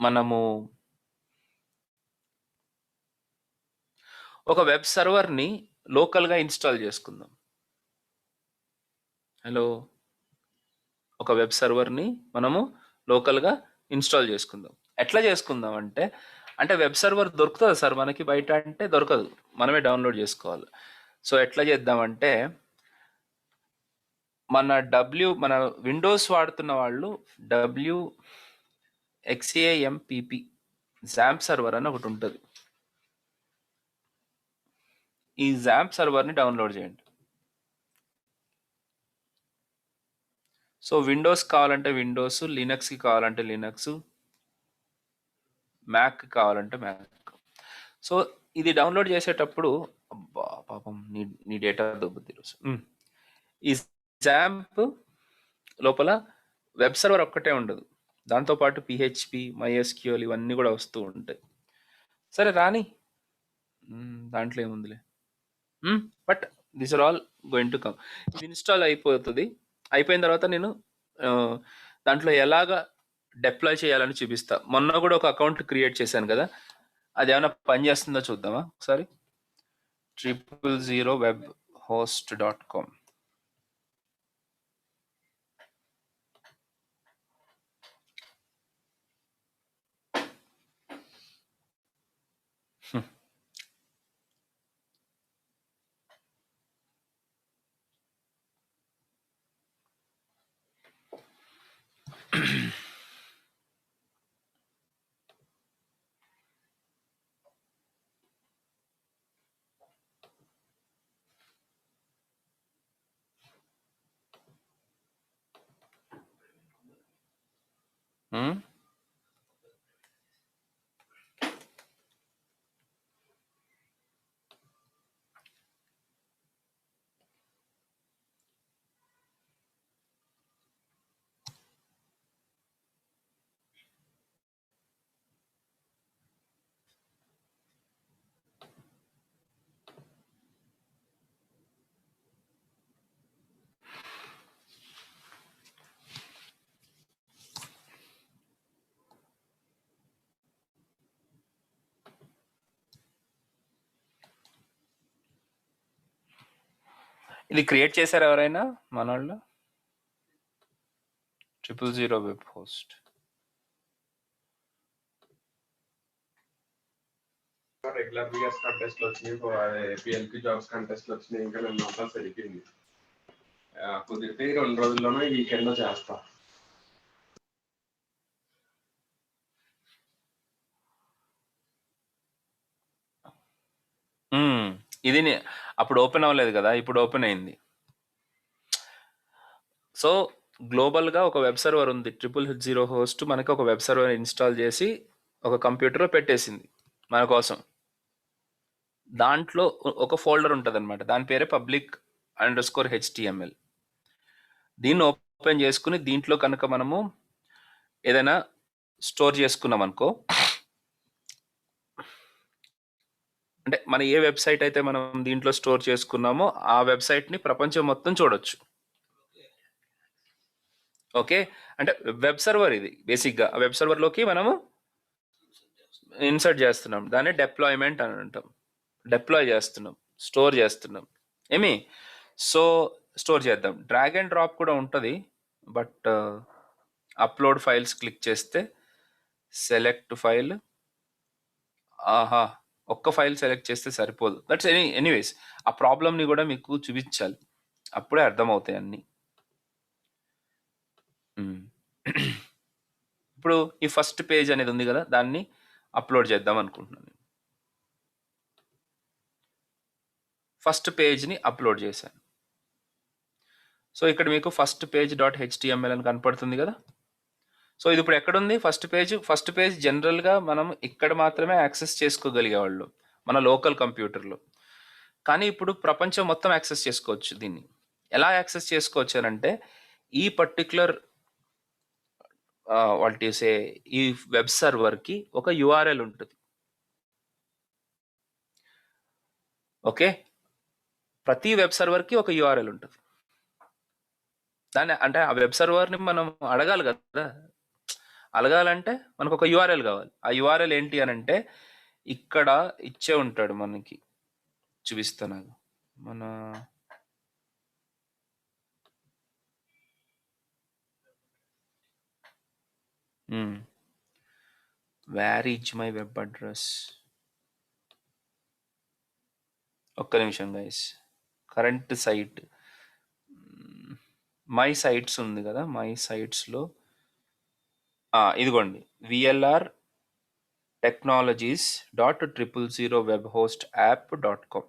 మనము ఒక వెబ్ సర్వర్ని లోకల్గా ఇన్స్టాల్ చేసుకుందాం. హలో, ఒక వెబ్ సర్వర్ని మనము లోకల్గా ఇన్స్టాల్ చేసుకుందాం. ఎట్లా చేసుకుందాం అంటే వెబ్ సర్వర్ దొరుకుతుంది సార్ మనకి బయట అంటే దొరకదు, మనమే డౌన్లోడ్ చేసుకోవాలి. సో ఎట్లా చేద్దామంటే మన విండోస్ వాడుతున్న వాళ్ళు XAMPP జాంప్ సర్వర్ అని ఒకటి ఉంటుంది. ఈ జాంప్ సర్వర్ని డౌన్లోడ్ చేయండి. సో విండోస్ కావాలంటే విండోస్, లినక్స్కి కావాలంటే లినక్స్, మ్యాక్ కావాలంటే మ్యాక్. సో ఇది డౌన్లోడ్ చేసేటప్పుడు అబ్బా పాపం నీ నీ డేటా దొబ్బుద్ది ఈరోజు. ఈ జాంప్ లోపల వెబ్ సర్వర్ ఒక్కటే ఉండదు, దాంతోపాటు PHP, MySQL ఇవన్నీ కూడా వస్తూ ఉంటాయి. సరే రాని, దాంట్లో ఏముందిలే. But this are all going to come. ఇది ఇన్స్టాల్ అయిపోతుంది. అయిపోయిన తర్వాత నేను దాంట్లో ఎలాగ డిప్లాయ్ చేయాలని చూపిస్తా. మొన్న కూడా ఒక అకౌంట్ క్రియేట్ చేశాను కదా, అది ఏమైనా పని చేస్తుందో చూద్దామా ఒకసారి. 000webhost.com. ఇది క్రియేట్ చేశారు ఎవరైనా మన వాళ్ళు? 000 web host. Regular BS contest వచ్చినాయి, PLP జాబ్స్ కంటెస్ట్ వచ్చినాయి. ఇంకా నేను మొత్తం సరిపోయింది. కుదిరితే 2 రోజుల్లోనే ఈ వీకెండ్ చేస్తా. ఇది అప్పుడు ఓపెన్ అవ్వలేదు కదా, ఇప్పుడు ఓపెన్ అయింది. సో గ్లోబల్గా ఒక వెబ్ సర్వర్ ఉంది 000 హోస్ట్. మనకి ఒక వెబ్ సర్వర్ ఇన్స్టాల్ చేసి ఒక కంప్యూటర్లో పెట్టేసింది మన కోసం. దాంట్లో ఒక ఫోల్డర్ ఉంటుంది అనమాట, దాని పేరే public_html. దీన్ని ఓపెన్ చేసుకుని దీంట్లో కనుక మనము ఏదైనా స్టోర్ చేసుకున్నాం అనుకో, అంటే మన ఏ వెబ్సైట్ అయితే మనం దీంట్లో స్టోర్ చేసుకున్నామో ఆ వెబ్సైట్ని ప్రపంచం మొత్తం చూడొచ్చు. ఓకే, అంటే వెబ్ సర్వర్ ఇది బేసిక్గా. ఆ వెబ్ సర్వర్లోకి మనము ఇన్సర్ట్ చేస్తున్నాం, దాన్ని డిప్లాయ్మెంట్ అని అంటాం. డిప్లాయ్ చేస్తున్నాం, స్టోర్ చేస్తున్నాం ఏమి. సో స్టోర్ చేద్దాం. డ్రాగ్ అండ్ డ్రాప్ కూడా ఉంటుంది, బట్ అప్లోడ్ ఫైల్స్ క్లిక్ చేస్తే సెలెక్ట్ ఫైల్, ఆహా ఒక్క ఫైల్ సెలెక్ట్ చేస్తే సరిపోదు. దట్స్ ఎనీవేస్ ఆ ప్రాబ్లమ్ని కూడా మీకు చూపించాలి, అప్పుడే అర్థమవుతాయి అన్నీ. ఇప్పుడు ఈ ఫస్ట్ పేజ్ అనేది ఉంది కదా, దాన్ని అప్లోడ్ చేద్దాం అనుకుంటున్నాను. ఫస్ట్ పేజ్ని అప్లోడ్ చేశాను. సో ఇక్కడ మీకు ఫస్ట్ పేజ్ .html అని కనపడుతుంది కదా. సో ఇది ఇప్పుడు ఎక్కడుంది? ఫస్ట్ పేజ్ జనరల్గా మనం ఇక్కడ మాత్రమే యాక్సెస్ చేసుకోగలిగేవాళ్ళు మన లోకల్ కంప్యూటర్లో. కానీ ఇప్పుడు ప్రపంచం మొత్తం యాక్సెస్ చేసుకోవచ్చు. దీన్ని ఎలా యాక్సెస్ చేసుకోవచ్చు అని అంటే, ఈ పర్టిక్యులర్ ఈ వెబ్ సర్వర్కి ఒక URL ఉంటుంది. ఓకే, ప్రతి వెబ్ సర్వర్కి ఒక URL ఉంటుంది. దాన్ని అంటే ఆ వెబ్ సర్వర్ని మనం అడగాలి కదా. అడగాలంటే మనకు ఒక URL కావాలి. ఆ URL ఏంటి అని అంటే ఇక్కడ ఇచ్చే ఉంటాడు మనకి, చూపిస్తాను. మన where is my web address? ఒక్క నిమిషం guys. Current site my sites ఉంది కదా, మై సైట్స్లో ఇదిగోండి, VLR Technologies .000 web host app .com.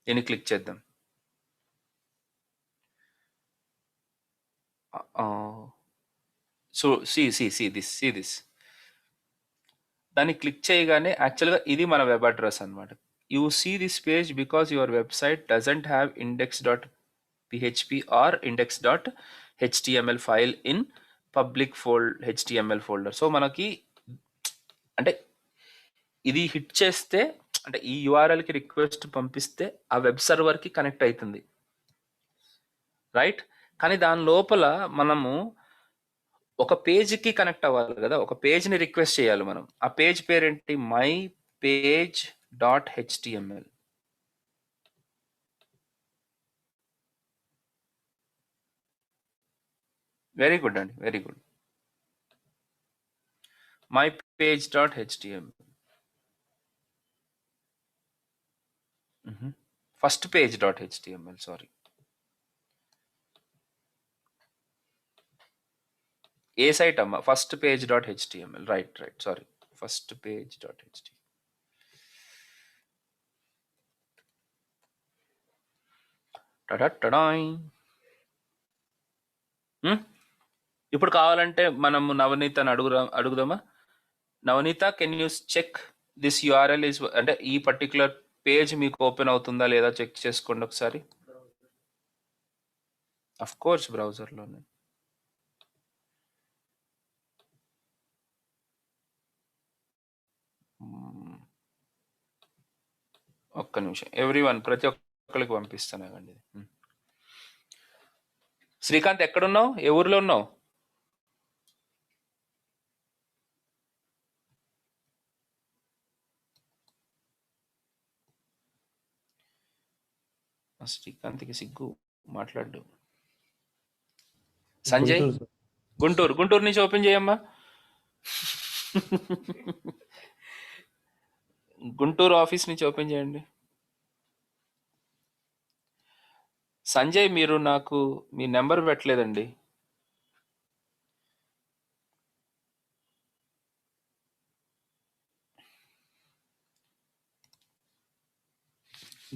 దీన్ని క్లిక్ చేద్దాం. So see this. దాన్ని క్లిక్ చేయగానే యాక్చువల్గా ఇది మన వెబ్ అడ్రస్ అనమాట. You see this page because your website doesn't have index.php or index.html file in public HTML folder. So మనకి అంటే ఇది హిట్ చేస్తే, అంటే ఈ యూఆర్ఎల్కి రిక్వెస్ట్ పంపిస్తే ఆ వెబ్ సర్వర్కి కనెక్ట్ అవుతుంది, రైట్? కానీ దాని లోపల మనము ఒక పేజ్కి కనెక్ట్ అవ్వాలి కదా, ఒక పేజ్ని రిక్వెస్ట్ చేయాలి మనం. ఆ పేజ్ పేరేంటి? My page .html. Very good అండి, very good. My page .html. First page .html, sorry. ఏ సైట్ అమ్మా? First page .html, right, sorry, first page .html. ఇప్పుడు కావాలంటే మనము నవనీతని అడుగుదామా? Navaneetha, can you check this URL is, అంటే ఈ పర్టికులర్ పేజ్ మీకు ఓపెన్ అవుతుందా లేదా చెక్ చేసుకోండి ఒకసారి. అఫ్ కోర్స్ బ్రౌజర్లోనే. ఒక్క నిమిషం, ఎవ్రీవన్, ప్రతి ఒక్కరికి పంపిస్తానండి. శ్రీకాంత్, ఎక్కడున్నావు? ఏ ఊర్లో ఉన్నావు? శ్రీకాంత్కి సిగ్గు, మాట్లాడు. సంజయ్, గుంటూరు నుంచి ఓపెన్ చేయమ్మా. గుంటూరు ఆఫీస్ నుంచి ఓపెన్ చేయండి. సంజయ్, మీరు నాకు మీ నెంబర్ పెట్టలేదండి.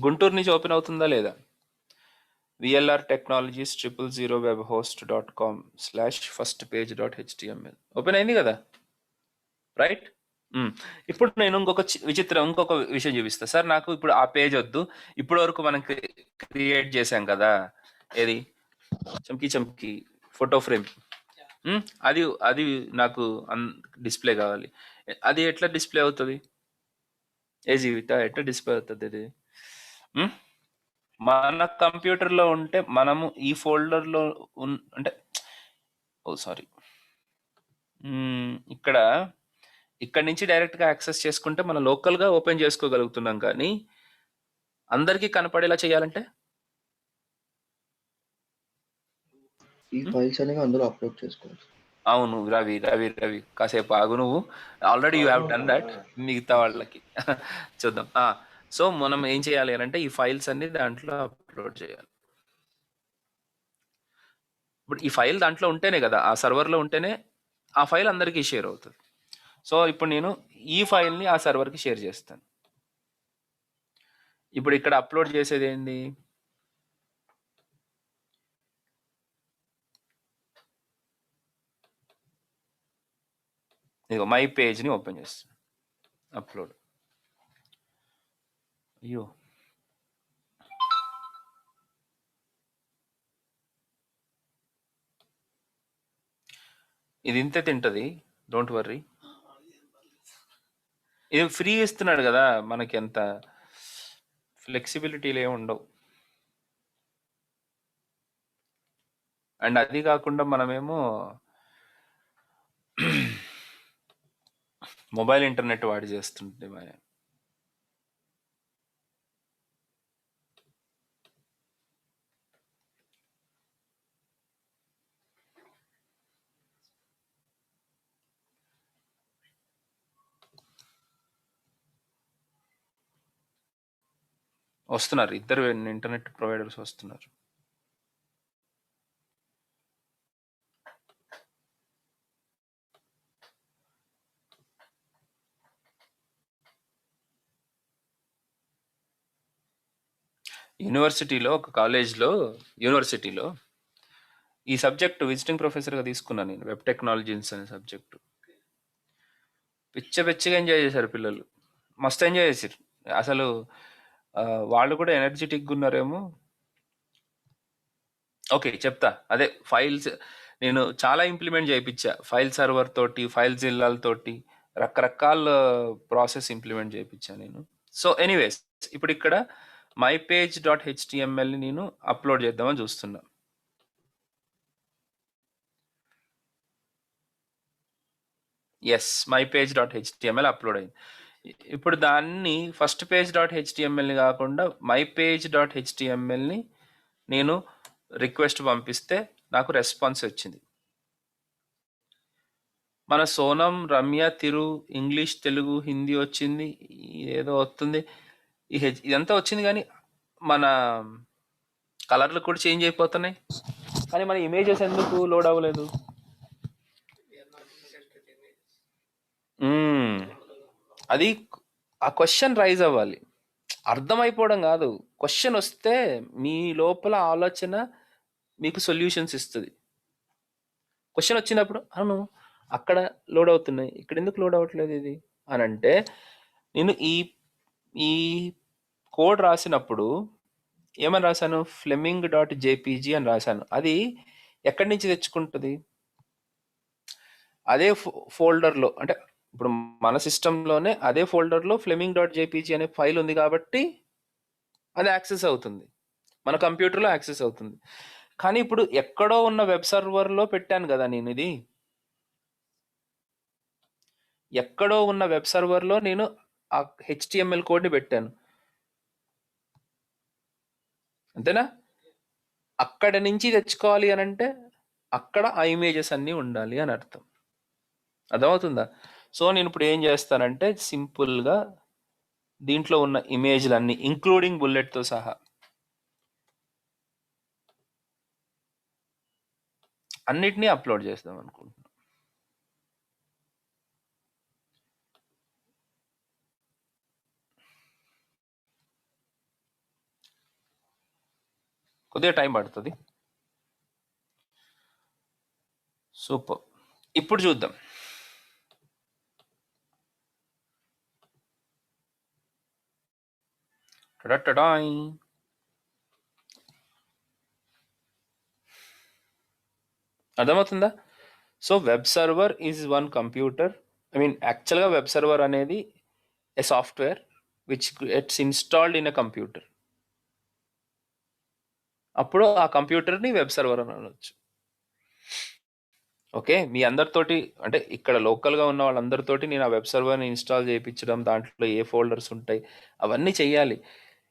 గుంటూరు నుంచి ఓపెన్ అవుతుందా లేదా? VLR Technologies .000 web host .com /firstpage.html open అయింది కదా, రైట్? ఇప్పుడు నేను ఇంకొక విషయం చూపిస్తా సార్. నాకు ఇప్పుడు ఆ పేజ్ వద్దు, ఇప్పటి వరకు మనం క్రియేట్ చేసాం కదా, ఏది చమ్కీ ఫోటో ఫ్రేమ్, అది నాకు డిస్ప్లే కావాలి. అది ఎట్లా డిస్ప్లే అవుతుంది? ఎట్లా డిస్ప్లే అవుతుంది అది? మన కంప్యూటర్లో ఉంటే మనము ఈ ఫోల్డర్లో అంటే సారీ, ఇక్కడ నుంచి డైరెక్ట్గా యాక్సెస్ చేసుకుంటే మనం లోకల్గా ఓపెన్ చేసుకోగలుగుతున్నాం, కానీ అందరికీ కనపడేలా చేయాలంటే ఈ ఫైల్స్ అనేవి అందులో అప్లోడ్ చేసుకోవచ్చు. అవును రవి, కాసేపు ఆగు. నువ్వు already you have done that, మిగతా వాళ్ళకి చూద్దాం. సో మనం ఏం చేయాలి అంటే ఈ ఫైల్స్ అన్ని దాంట్లో అప్లోడ్ చేయాలి. ఇప్పుడు ఈ ఫైల్ దాంట్లో ఉంటేనే కదా, ఆ సర్వర్లో ఉంటేనే ఆ ఫైల్ అందరికీ షేర్ అవుతుంది. సో ఇప్పుడు నేను ఈ ఫైల్ని ఆ సర్వర్కి షేర్ చేస్తాను. ఇప్పుడు ఇక్కడ అప్లోడ్ చేసేది ఏంటి? ఇదిగో మై పేజ్ని ఓపెన్ చేస్తాను, అప్లోడ్. అయ్యో, ఇది ఇంతే తింటది, డోంట్ వర్రీ. ఇది ఫ్రీ ఇస్తున్నాడు కదా, మనకి ఎంత ఫ్లెక్సిబిలిటీలు ఏమి ఉండవు. అండ్ అది కాకుండా మనమేమో మొబైల్ ఇంటర్నెట్ వాడి చేస్తుంటే వస్తున్నారు, ఇద్దరు ఇంటర్నెట్ ప్రొవైడర్స్ వస్తున్నారు. ఒక యూనివర్సిటీలో ఈ సబ్జెక్ట్ విజిటింగ్ ప్రొఫెసర్గా తీసుకున్నాను నేను, వెబ్ టెక్నాలజీస్ అనే సబ్జెక్టు. పిచ్చిగా ఎంజాయ్ చేశారు పిల్లలు, మస్తు ఎంజాయ్ చేశారు అసలు. వాళ్ళు కూడా ఎనర్జెటిక్గా ఉన్నారేమో. ఓకే, చెప్తా. అదే ఫైల్స్ నేను చాలా ఇంప్లిమెంట్ చేయించా, ఫైల్ సర్వర్ తోటి, ఫైల్ జిల్లాలతోటి రకరకాల ప్రాసెస్ ఇంప్లిమెంట్ చేయించా నేను. సో ఎనీవేస్, ఇప్పుడు ఇక్కడ mypage.html ని నేను అప్లోడ్ చేద్దామని చూస్తున్నా. ఎస్, mypage.html అప్లోడ్ అయింది. ఇప్పుడు దాన్ని ఫస్ట్ పేజ్.htmlని కాకుండా mypage.htmlని నేను రిక్వెస్ట్ పంపిస్తే నాకు రెస్పాన్స్ వచ్చింది. మన సోనం, రమ్య, తిరు, ఇంగ్లీష్, తెలుగు, హిందీ వచ్చింది, ఏదో వస్తుంది, ఇదంతా వచ్చింది. కానీ మన కలర్లు కూడా చేంజ్ అయిపోతున్నాయి, కానీ మన ఇమేజెస్ ఎందుకు లోడ్ అవ్వలేదు? అది ఆ క్వశ్చన్ రైజ్ అవ్వాలి, అర్థమైపోవడం కాదు. క్వశ్చన్ వస్తే మీ లోపల ఆలోచన మీకు సొల్యూషన్స్ ఇస్తుంది. క్వశ్చన్ వచ్చినప్పుడు అవును అక్కడ లోడ్ అవుతున్నాయి, ఇక్కడ ఎందుకు లోడ్ అవ్వట్లేదు ఇది అని అంటే, నేను ఈ కోడ్ రాసినప్పుడు ఏమని రాశాను? fleming.jpg అని రాశాను. అది ఎక్కడి నుంచి తెచ్చుకుంటుంది? అదే ఫోల్డర్లో, అంటే ఇప్పుడు మన సిస్టంలోనే అదే ఫోల్డర్లో fleming.jpg అనే ఫైల్ ఉంది కాబట్టి అది యాక్సెస్ అవుతుంది, మన కంప్యూటర్లో యాక్సెస్ అవుతుంది. కానీ ఇప్పుడు ఎక్కడో ఉన్న వెబ్ సర్వర్లో పెట్టాను కదా నేను, ఇది ఎక్కడో ఉన్న వెబ్ సర్వర్లో నేను ఆ HTML కోడ్ని పెట్టాను, అంతేనా? అక్కడ నుంచి తెచ్చుకోవాలి అని అంటే అక్కడ ఆ ఇమేజెస్ అన్నీ ఉండాలి అని అర్థం. అర్థమవుతుందా? సో నేను ఇప్పుడు ఏం చేస్తానంటే సింపుల్గా దీంట్లో ఉన్న ఇమేజ్లన్నీ ఇంక్లూడింగ్ బుల్లెట్తో సహా అన్నిటినీ అప్లోడ్ చేద్దాం అనుకుంటున్నాను. కొద్దిగా టైం పడుతుంది. సూపర్. ఇప్పుడు చూద్దాం. టడటడాయ్. అర్థమవుతుందా? So web server is one computer. యాక్చువల్గా వెబ్ సర్వర్ అనేది a software which gets installed in a computer. అప్పుడు ఆ కంప్యూటర్ని వెబ్ సర్వర్ అని అనొచ్చు. ఓకే, మీ అందరితోటి, అంటే ఇక్కడ లోకల్గా ఉన్న వాళ్ళందరితోటి నేను ఆ వెబ్ సర్వర్ని ఇన్స్టాల్ చేయించడం, దాంట్లో ఏ ఫోల్డర్స్ ఉంటాయి అవన్నీ చెయ్యాలి.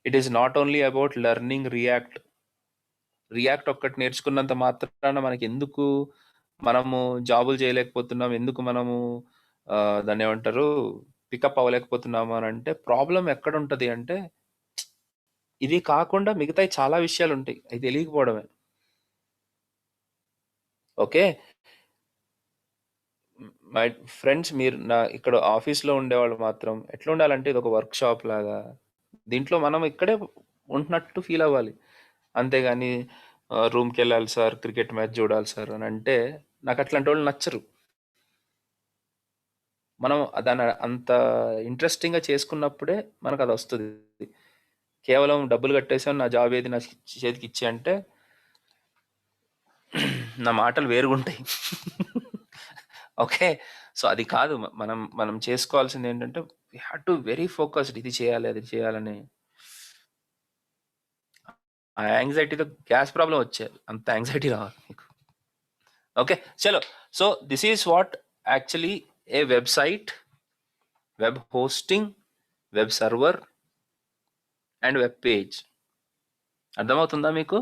It is not only about learning react ఒక్కటి నేర్చుకున్నంత మాత్రాన మనకి ఎందుకు మనము జాబులు చేయలేకపోతున్నాం, ఎందుకు మనము దాన్ని ఏమంటారు పికప్ అవ్వలేకపోతున్నాము అని అంటే, ప్రాబ్లం ఎక్కడ ఉంటుంది అంటే ఇది కాకుండా మిగతా చాలా విషయాలు ఉంటాయి, అవి తెలియకపోవడమే. ఓకే మై ఫ్రెండ్స్, మీరు ఇక్కడ ఆఫీస్లో ఉండేవాళ్ళు మాత్రం ఎట్లా ఉండాలంటే ఇది ఒక వర్క్ షాప్ లాగా, దీంట్లో మనం ఇక్కడే ఉంటున్నట్టు ఫీల్ అవ్వాలి. అంతేగాని రూమ్కి వెళ్ళాలి సార్, క్రికెట్ మ్యాచ్ చూడాలి సార్ అని అంటే నాకు అట్లాంటి వాళ్ళు నచ్చరు. మనం దాన్ని అంత ఇంట్రెస్టింగ్గా చేసుకున్నప్పుడే మనకు అది వస్తుంది. కేవలం డబ్బులు కట్టేసాను, నా జాబ్ ఏది నా చేతికి ఇచ్చే అంటే నా మాటలు వేరుగుంటాయి. ఓకే, సో అది కాదు. మనం చేసుకోవాల్సింది ఏంటంటే we have to very focused, ఇది చేయాలి అది చేయాలని. ఆ యాంగ్జైటీతో గ్యాస్ ప్రాబ్లం వచ్చేది, అంత యాంగ్జైటీ రావాలి మీకు. ఓకే చలో. So this is what actually A website, web hosting, web server and web page. అర్థమవుతుందా మీకు?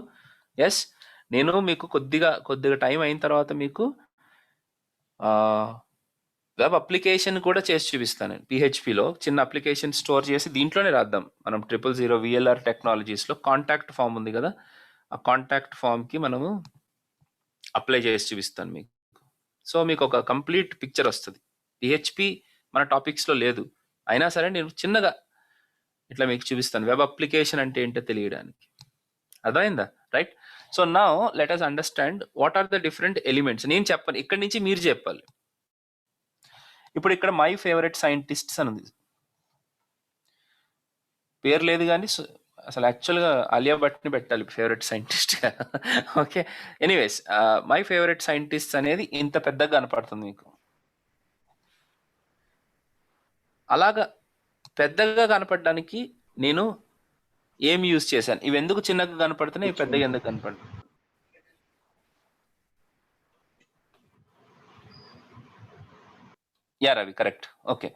ఎస్, నేను మీకు కొద్దిగా టైం అయిన తర్వాత మీకు వెబ్ అప్లికేషన్ కూడా చేసి చూపిస్తాను నేను. పిహెచ్పిలో చిన్న అప్లికేషన్ స్టోర్ చేసి దీంట్లోనే రాద్దాం. మనం 000 విఎల్ఆర్ టెక్నాలజీస్లో కాంటాక్ట్ ఫామ్ ఉంది కదా, ఆ కాంటాక్ట్ ఫామ్కి మనము అప్లై చేసి చూపిస్తాను మీకు. సో మీకు ఒక కంప్లీట్ పిక్చర్ వస్తుంది. పిహెచ్పి మన టాపిక్స్లో లేదు, అయినా సరే నేను చిన్నగా ఇట్లా మీకు చూపిస్తాను వెబ్ అప్లికేషన్ అంటే ఏంటో తెలియడానికి. అర్థమైందా? Right. So now let us understand what are the different elements. నేను చెప్పను, ఇక్కడి నుంచి మీరు చెప్పాలి. ఇప్పుడు ఇక్కడ మై ఫేవరెట్ సైంటిస్ట్స్ అని ఉంది, పేరు లేదు కానీ అసలు యాక్చువల్గా ఆలియా భట్ని పెట్టాలి ఫేవరెట్ సైంటిస్ట్గా. Okay, anyways my favourite scientist అనేది ఇంత పెద్దగా కనపడుతుంది మీకు. అలాగా పెద్దగా కనపడడానికి నేను ఏం యూజ్ చేశాను? ఇవి ఎందుకు చిన్నగా కనపడుతున్నాయి, ఇవి పెద్దగా ఎందుకు కనపడుతున్నాయి? Yeah Ravi, correct. ఓకే,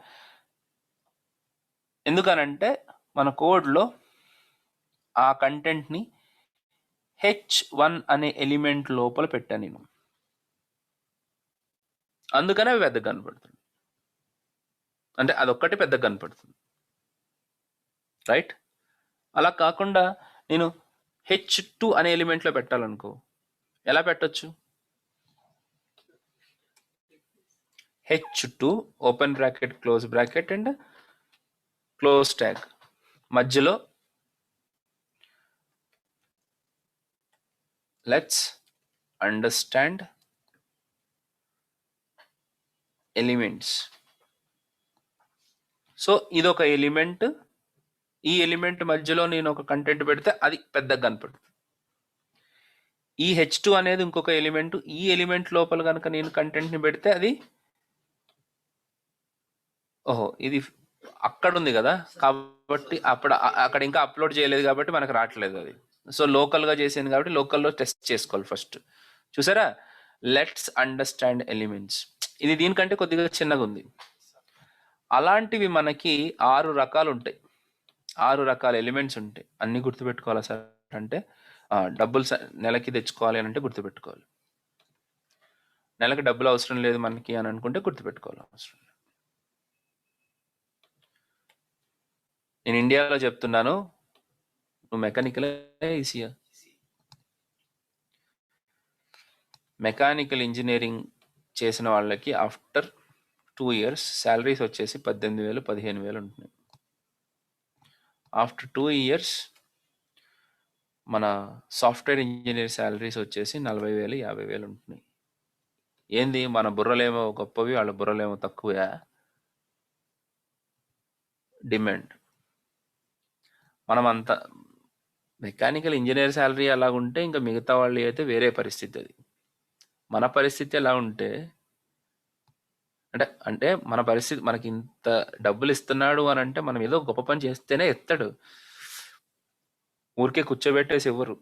ఎందుకనంటే మన కోడ్లో ఆ కంటెంట్ని H1 అనే ఎలిమెంట్ లోపల పెట్టాను నేను, అందుకనే అవి పెద్దగా కనపడుతుంది. అంటే అదొక్కటి పెద్దగా కనపడుతుంది, రైట్? అలా కాకుండా నేను H2 అనే ఎలిమెంట్లో పెట్టాలనుకో, ఎలా పెట్టచ్చు? H2 open bracket close bracket and close tag మధ్యలో లెట్స్ అండర్స్టాండ్ ఎలిమెంట్స్. సో ఇదొక ఎలిమెంట్, ఈ ఎలిమెంట్ మధ్యలో నేను ఒక కంటెంట్ పెడితే అది పెద్దగా కనపడుతుంది. ఈ H2 అనేది ఇంకొక ఎలిమెంట్, ఈ ఎలిమెంట్ లోపల కనుక నేను కంటెంట్ని పెడితే అది, ఓహో ఇది అక్కడ ఉంది కదా కాబట్టి అక్కడ ఇంకా అప్లోడ్ చేయలేదు కాబట్టి మనకు రావట్లేదు అది. సో లోకల్గా చేసింది కాబట్టి లోకల్లో టెస్ట్ చేసుకోవాలి ఫస్ట్. చూసారా? లెట్స్ అండర్స్టాండ్ ఎలిమెంట్స్, ఇది దీనికంటే కొద్దిగా చిన్నగా ఉంది. అలాంటివి మనకి 6 రకాలు ఉంటాయి, 6 రకాల ఎలిమెంట్స్ ఉంటాయి. అన్ని గుర్తుపెట్టుకోవాలా సార్ అంటే డబ్బులు నెలకి తెచ్చుకోవాలి అని అంటే గుర్తుపెట్టుకోవాలి. నెలకి డబ్బులు అవసరం లేదు మనకి అని అనుకుంటే గుర్తుపెట్టుకోవాలి అవసరం లేదు. నేను ఇండియాలో చెప్తున్నాను, నువ్వు మెకానికల్ ఈసీయా? మెకానికల్ ఇంజనీరింగ్ చేసిన వాళ్ళకి ఆఫ్టర్ 2 years శాలరీస్ వచ్చేసి 18,000 15,000 ఉంటున్నాయి. ఆఫ్టర్ 2 years మన సాఫ్ట్వేర్ ఇంజనీర్ శాలరీస్ వచ్చేసి 40,000 50,000 ఉంటున్నాయి. ఏంది మన బుర్రలేమో గొప్పవి, వాళ్ళ బుర్రలేమో తక్కువ డిమాండ్. మనం అంత మెకానికల్ ఇంజనీర్ శాలరీ అలాగుంటే ఇంకా మిగతా వాళ్ళు అయితే వేరే పరిస్థితి. అది మన పరిస్థితి ఎలా ఉంటే అంటే మన పరిస్థితి, మనకి ఇంత డబ్బులు ఇస్తున్నాడు అని అంటే మనం ఏదో గొప్ప పని చేస్తేనే ఎత్తాడు, ఊరికే కూర్చోబెట్టేసి ఇవ్వరు.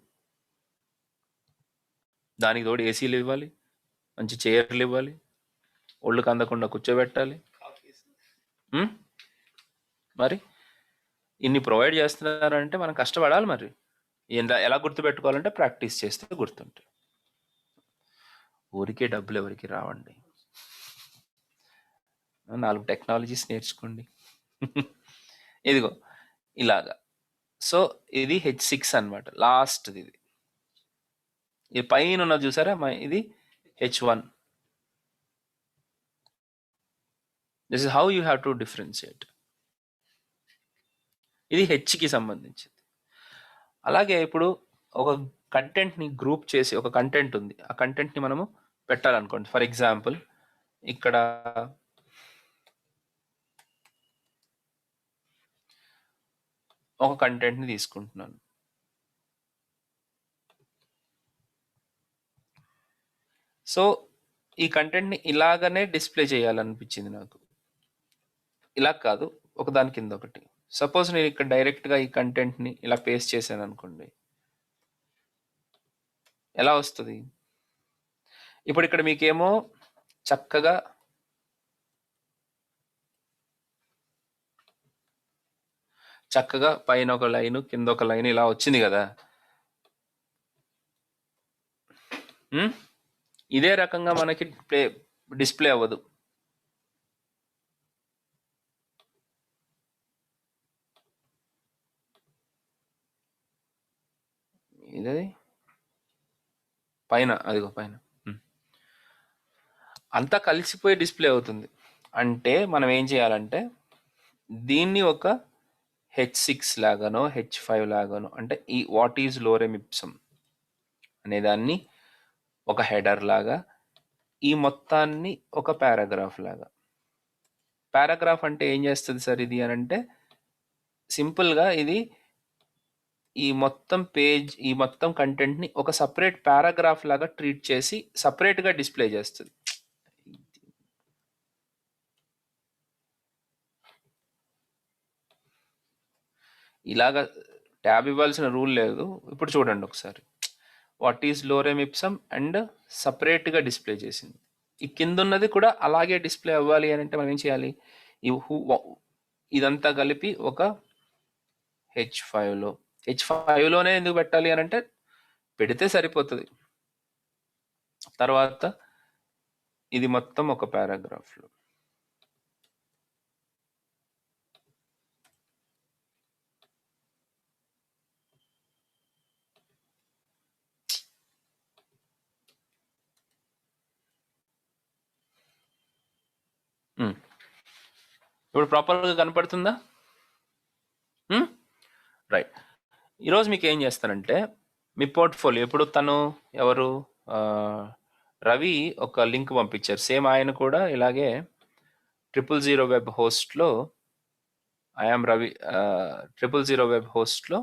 దానికి తోడు ఏసీలు ఇవ్వాలి, మంచి చైర్లు ఇవ్వాలి, ఒళ్ళుకు అందకుండా కూర్చోబెట్టాలి. మరి ఇన్ని ప్రొవైడ్ చేస్తున్నారంటే మనం కష్టపడాలి. మరి ఎలా గుర్తుపెట్టుకోవాలంటే ప్రాక్టీస్ చేస్తే గుర్తుంటాయి. ఊరికే డబ్బులు ఎవరికి రావండి, 4 టెక్నాలజీస్ నేర్చుకోండి. ఇదిగో ఇలాగా. సో ఇది H6 అనమాట, లాస్ట్ ఇది. ఇది పైన ఉన్నది చూసారా, ఇది H1. This is how you have to differentiate. ఇది Hకి సంబంధించింది. అలాగే ఇప్పుడు ఒక కంటెంట్ని గ్రూప్ చేసి, ఒక కంటెంట్ ఉంది, ఆ కంటెంట్ని మనము పెట్టాలనుకోండి. ఫర్ ఎగ్జాంపుల్ ఇక్కడ ఒక కంటెంట్ని తీసుకుంటున్నాను. సో ఈ కంటెంట్ని ఇలాగనే డిస్ప్లే చేయాలనిపించింది నాకు. ఇలా కాదు, ఒకదాని కింద ఒకటి. సపోజ్ నేను ఇక్కడ డైరెక్ట్గా ఈ కంటెంట్ని ఇలా పేస్ట్ చేశాను అనుకోండి, ఎలా వస్తుంది? ఇప్పుడు ఇక్కడ మీకేమో చక్కగా పైన ఒక లైన్ కింద ఒక లైన్ ఇలా వచ్చింది కదా. ఇదే రకంగా మనకి డిస్ప్లే అవ్వదు. ఇదది పైన, అదిగో పైన. అంతా కలిసిపోయి డిస్ప్లే అవుతుంది. అంటే మనం ఏం చేయాలంటే దీన్ని ఒక H6 లాగానో H5 లాగానో, అంటే ఈ వాట్ ఈజ్ లోరెమ్ ఇప్సమ్ అనేదాన్ని ఒక హెడర్ లాగా, ఈ మొత్తాన్ని ఒక పారాగ్రాఫ్ లాగా. పారాగ్రాఫ్ అంటే ఏం చేస్తుంది సార్ ఇది అని అంటే, సింపుల్గా ఇది ఈ మొత్తం కంటెంట్ని ఒక సపరేట్ పారాగ్రాఫ్ లాగా ట్రీట్ చేసి సపరేట్గా డిస్ప్లే చేస్తుంది. ఇలాగ ట్యాబ్ ఇవ్వాల్సిన రూల్ లేదు. ఇప్పుడు చూడండి ఒకసారి, వాట్ ఈజ్ లోరెమ్ ఇప్సమ్ అండ్ సపరేట్గా డిస్ప్లే చేసింది. ఈ కింద ఉన్నది కూడా అలాగే డిస్ప్లే అవ్వాలి అని అంటే మనం ఏం చేయాలి, ఇదంతా కలిపి ఒక H5లోనే ఎందుకు పెట్టాలి అని అంటే పెడితే సరిపోతుంది. తర్వాత ఇది మొత్తం ఒక పారాగ్రాఫ్లో. ఇప్పుడు ప్రాపర్గా కనపడుతుందా? రైట్. ఈరోజు మీకు ఏం చేస్తానంటే, మీ పోర్ట్ఫోలియో ఇప్పుడు ఎవరు రవి ఒక లింక్ పంపించారు. సేమ్ ఆయన కూడా ఇలాగే 000 వెబ్ హోస్ట్లో, ఐఎమ్ రవి 000 వెబ్ హోస్ట్లో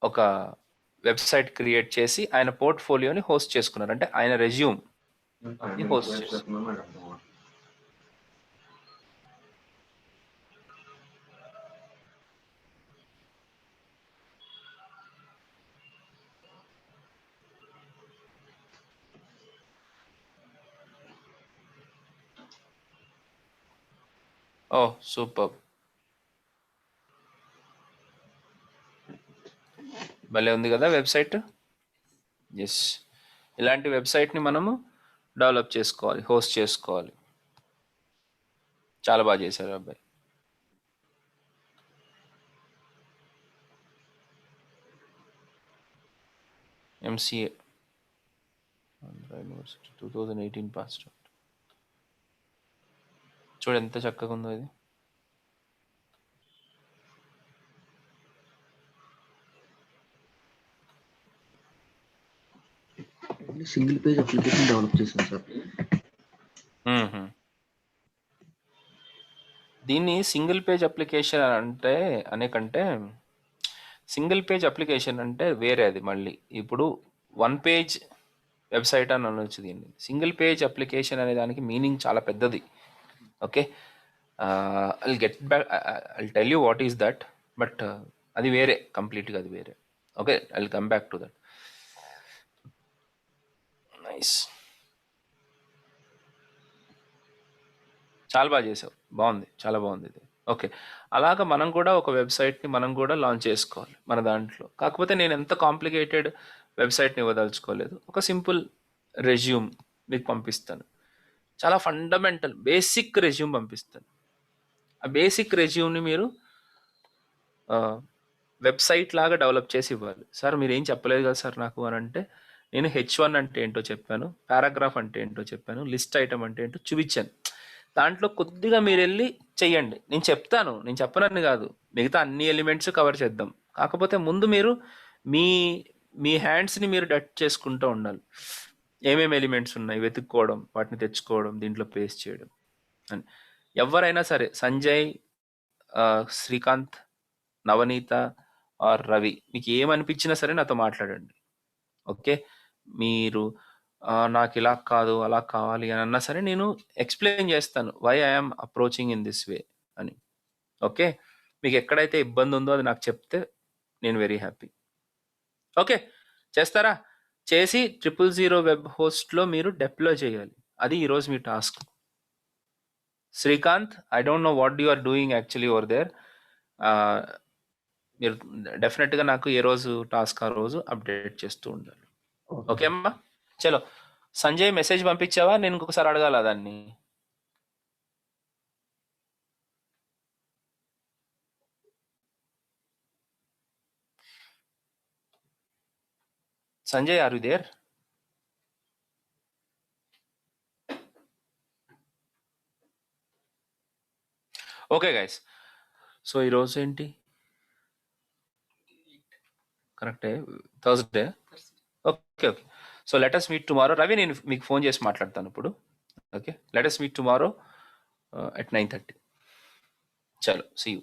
ఒక వెబ్సైట్ క్రియేట్ చేసి ఆయన పోర్ట్ఫోలియోని హోస్ట్ చేసుకున్నారు. అంటే ఆయన రెజ్యూమ్ హోస్ట్ చేసుకున్నారు. ఓ సూపర్, భలే ఉంది కదా వెబ్సైట్. ఎస్, ఇలాంటి వెబ్సైట్ని మనము డెవలప్ చేసుకోవాలి, హోస్ట్ చేసుకోవాలి. చాలా బాగా చేశారు అబ్బాయి. MCA Andhra university 2018 pass out. చూడు ఎంత చక్కగా ఉందో ఇది. సింగిల్ పేజ్ అప్లికేషన్ డెవలప్ చేశాను సార్. దీన్ని సింగిల్ పేజ్ అప్లికేషన్ కంటే సింగిల్ పేజ్ అప్లికేషన్ అంటే వేరే, అది మళ్ళీ. ఇప్పుడు 1 పేజ్ వెబ్సైట్ అని అనొచ్చు దీన్ని. సింగిల్ పేజ్ అప్లికేషన్ అనే దానికి మీనింగ్ చాలా పెద్దది. Okay, I'll tell you what is that, but అది వేరే, కంప్లీట్గా అది వేరే. Okay, I'll come back to that. Nice, చాలా బాగా చేసావు, బాగుంది, చాలా బాగుంది ఇది. ఓకే, అలాగా మనం కూడా ఒక వెబ్సైట్ని మనం కూడా లాంచ్ చేసుకోవాలి మన దాంట్లో. కాకపోతే నేను ఎంత కాంప్లికేటెడ్ వెబ్సైట్ని ఇవ్వదలుచుకోలేదు. ఒక సింపుల్ రెజ్యూమ్ మీకు పంపిస్తాను, చాలా ఫండమెంటల్ బేసిక్ రెజ్యూమ్ పంపిస్తాను. ఆ బేసిక్ రెజ్యూమ్ని మీరు వెబ్సైట్ లాగా డెవలప్ చేసి ఇవ్వాలి. సార్ మీరు ఏం చెప్పలేదు కదా సార్ నాకు అని అంటే, నేను H1 అంటే ఏంటో చెప్పాను, పారాగ్రాఫ్ అంటే ఏంటో చెప్పాను, లిస్ట్ ఐటమ్ అంటే ఏంటో చూపించాను. దాంట్లో కొద్దిగా మీరు వెళ్ళి చెయ్యండి. నేను చెప్తాను, నేను చెప్పనని కాదు, మిగతా అన్ని ఎలిమెంట్స్ కవర్ చేద్దాం. కాకపోతే ముందు మీరు మీ మీ హ్యాండ్స్ని మీరు డట్ చేసుకుంటూ ఉండాలి. ఏమేమి ఎలిమెంట్స్ ఉన్నాయి వెతుక్కోవడం, వాటిని తెచ్చుకోవడం, దీంట్లో పేస్ట్ చేయడం అని. ఎవరైనా సరే, సంజయ్, శ్రీకాంత్, నవనీత ఆర్ రవి, మీకు ఏమనిపించినా సరే నాతో మాట్లాడండి. ఓకే, మీరు నాకు ఇలా కాదు అలా కావాలి అని అన్నా సరే నేను ఎక్స్ప్లెయిన్ చేస్తాను why I'm approaching in this way అని. ఓకే, మీకు ఎక్కడైతే ఇబ్బంది ఉందో అది నాకు చెప్తే నేను వెరీ హ్యాపీ. ఓకే, చేస్తారా? చేసి 000 వెబ్ హోస్ట్లో మీరు డిప్లాయ్ చేయాలి. అది ఈరోజు మీ task. Srikanth, I don't know what you are doing actually over there. మీరు డెఫినెట్గా నాకు ఏ రోజు టాస్క్ ఆ రోజు అప్డేట్ చేస్తూ ఉండాలి. ఓకే అమ్మా, చలో. సంజయ్ మెసేజ్ పంపించావా? నేను ఇంకొకసారి అడగాల దాన్ని. Sanjay, are you there? Okay guys, so ఈరోజు ఏంటి కరెక్టే, Thursday. Okay okay, so let us meet tomorrow. Ravi, నేను మీకు ఫోన్ చేసి మాట్లాడతాను ఇప్పుడు. Okay, let us meet tomorrow at 9:30. చలో, సీ యూ.